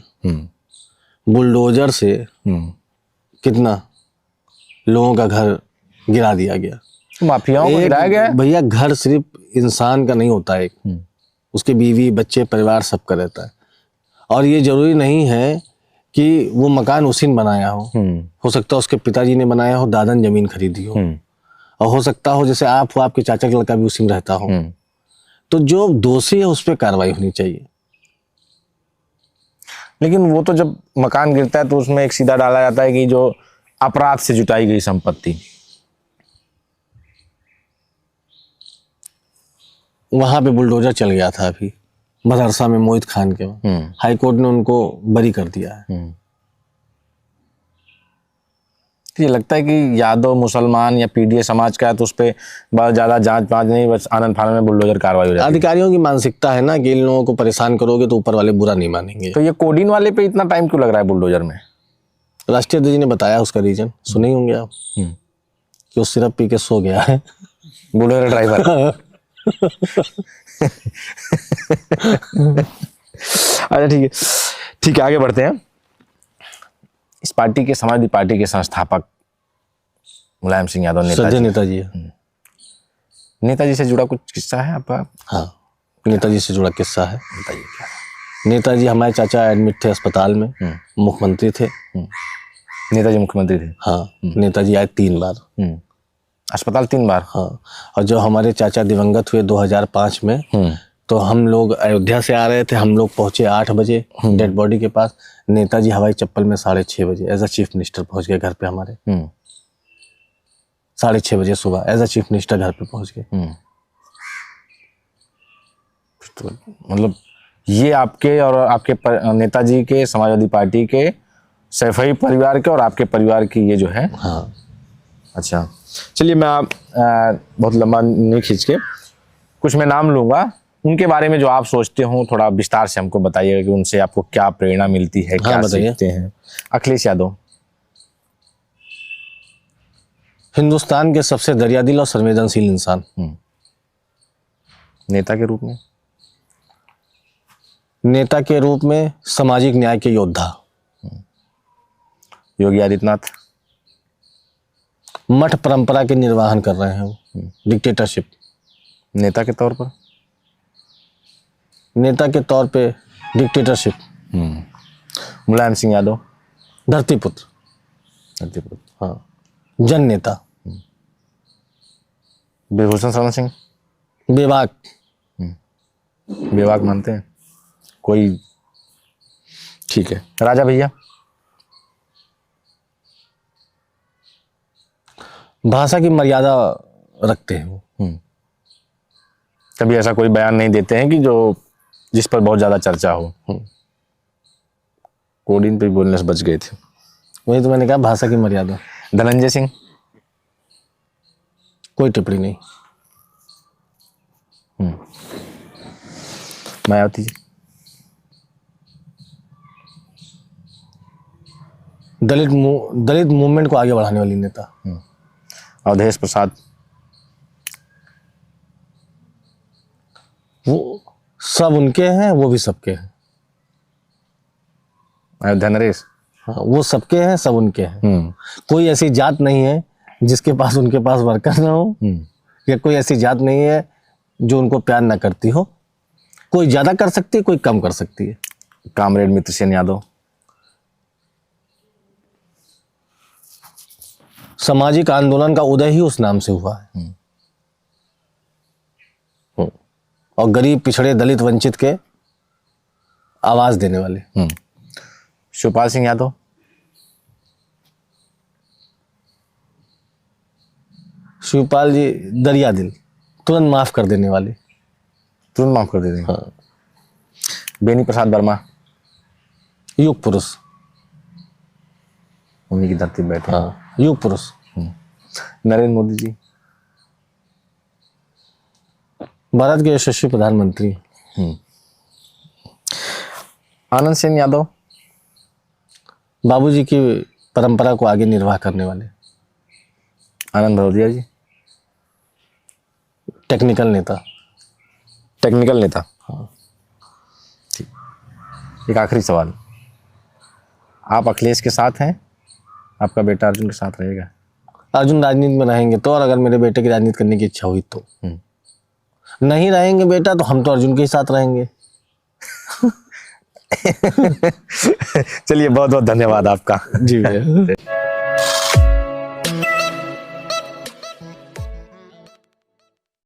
बुलडोजर से कितना लोगों का घर गिरा दिया गया। माफियाओं को गिराया गया है। भैया घर सिर्फ इंसान का नहीं होता, एक उसके बीवी बच्चे परिवार सबका रहता है। और ये जरूरी नहीं है कि वो मकान उसी ने बनाया हो सकता है उसके पिताजी ने बनाया हो, दादा ने जमीन खरीदी हो, और हो सकता हो जैसे आप हो, आपके चाचा का लड़का भी उसी में रहता हो। तो जो दोषी है उस पर कार्रवाई होनी चाहिए। लेकिन वो तो जब मकान गिरता है तो उसमें एक सीधा डाला जाता है कि जो अपराध से जुटाई गई संपत्ति। वहां पे बुलडोजर चल गया था अभी मदरसा में, मोहित खान के। हाई कोर्ट ने उनको बरी कर दिया है। ये लगता है कि यादव मुसलमान या पीडीए समाज का है तो उस पर बहुत ज्यादा जांच पांच नहीं, बस आनंद फानंद में बुलडोजर कार्रवाई हो जाती है। अधिकारियों की मानसिकता है ना कि इन लोगों को परेशान करोगे तो ऊपर वाले बुरा नहीं मानेंगे। तो ये कोडीन वाले पे इतना टाइम क्यों लग रहा है बुलडोजर में? राष्ट्रीय अध्यक्ष ने बताया उसका रीजन, सुने ही होंगे आप, कि वो सिर्फ पी के सो गया है बुलडोजर ड्राइवर। अच्छा ठीक है, आगे बढ़ते हैं। इस पार्टी के, समाजवादी पार्टी के संस्थापक मुलायम सिंह यादव नेताजी है। नेताजी से जुड़ा कुछ किस्सा है आपका? हाँ, नेताजी से जुड़ा किस्सा है। बताइए क्या। नेताजी, हमारे चाचा एडमिट थे अस्पताल में, मुख्यमंत्री थे। नेताजी मुख्यमंत्री थे? हाँ, नेताजी आए 3 बार अस्पताल, 3 बार। हाँ, और जब हमारे चाचा दिवंगत हुए 2005 में, तो हम लोग अयोध्या से आ रहे थे। हम लोग पहुंचे 8 बजे डेड बॉडी के पास। नेताजी हवाई चप्पल में 6:30 बजे एज अ चीफ मिनिस्टर पहुंच गए घर पे हमारे। 6:30 बजे सुबह एज अ चीफ मिनिस्टर घर पे पहुंच गए। तो मतलब ये आपके और आपके नेताजी के, समाजवादी पार्टी के, सैफई परिवार के और आपके परिवार की ये जो है। हाँ। अच्छा, चलिए मैं आप बहुत लंबा नहीं खींच के कुछ मैं नाम लूंगा, उनके बारे में जो आप सोचते हो थोड़ा विस्तार से हमको बताइएगा कि उनसे आपको क्या प्रेरणा मिलती है, क्या सीखते हैं। अखिलेश यादव हिंदुस्तान के सबसे दरियादिल और संवेदनशील इंसान। नेता के रूप में? नेता के रूप में सामाजिक न्याय के योद्धा। योगी आदित्यनाथ? मठ परंपरा के निर्वाहन कर रहे हैं वो, डिक्टेटरशिप। नेता के तौर पर? नेता के तौर पे डिक्टेटरशिप। मुलायम सिंह यादव? धरतीपुत्र। धरतीपुत्र, हाँ, जन नेता। बिरभूषण शरण सिंह? बेबाक। बेबाक मानते हैं कोई? ठीक है। राजा भैया? भाषा की मर्यादा रखते हैं वो। कभी ऐसा कोई बयान नहीं देते हैं कि जो जिस पर बहुत ज्यादा चर्चा हो? कोडिन पे बोलने से बच गए थे। वही तो मैंने कहा, भाषा की मर्यादा। धनंजय सिंह, कोई टिप्पणी नहीं। मायावती जी, दलित मूवमेंट को आगे बढ़ाने वाली नेता। अवधेश प्रसाद, वो सब उनके हैं, वो भी सबके हैं। अयोध्या नरेश, हाँ, वो सबके हैं, सब उनके हैं। कोई ऐसी जात नहीं है जिसके पास उनके पास वर्कर ना हो, या कोई ऐसी जात नहीं है जो उनको प्यार ना करती हो। कोई ज्यादा कर सकती है, कोई कम कर सकती है। कामरेड मित्र सेन यादव, सामाजिक आंदोलन का उदय ही उस नाम से हुआ है। और गरीब, पिछड़े, दलित, वंचित के आवाज देने वाले। शिवपाल सिंह यादव, शिवपाल जी दरिया दिल, तुरंत माफ कर देने वाले। तुरंत माफ कर देंगे। हाँ। बेनी प्रसाद वर्मा, युग पुरुष। उन्हीं की धरती पे बैठे। हाँ, युग पुरुष। नरेंद्र मोदी जी, भारत के यशस्वी प्रधानमंत्री। आनंद सेन यादव, बाबूजी की परंपरा को आगे निर्वाह करने वाले। आनंद भदौरिया जी, टेक्निकल नेता। टेक्निकल नेता। ठीक। एक आखिरी सवाल, आप अखिलेश के साथ हैं, आपका बेटा अर्जुन के साथ रहेगा? अर्जुन राजनीति में रहेंगे तो, और अगर मेरे बेटे की राजनीति करने की इच्छा हुई तो। नहीं रहेंगे बेटा तो हम तो अर्जुन के ही साथ रहेंगे। चलिए, बहुत बहुत धन्यवाद आपका। जी भैया।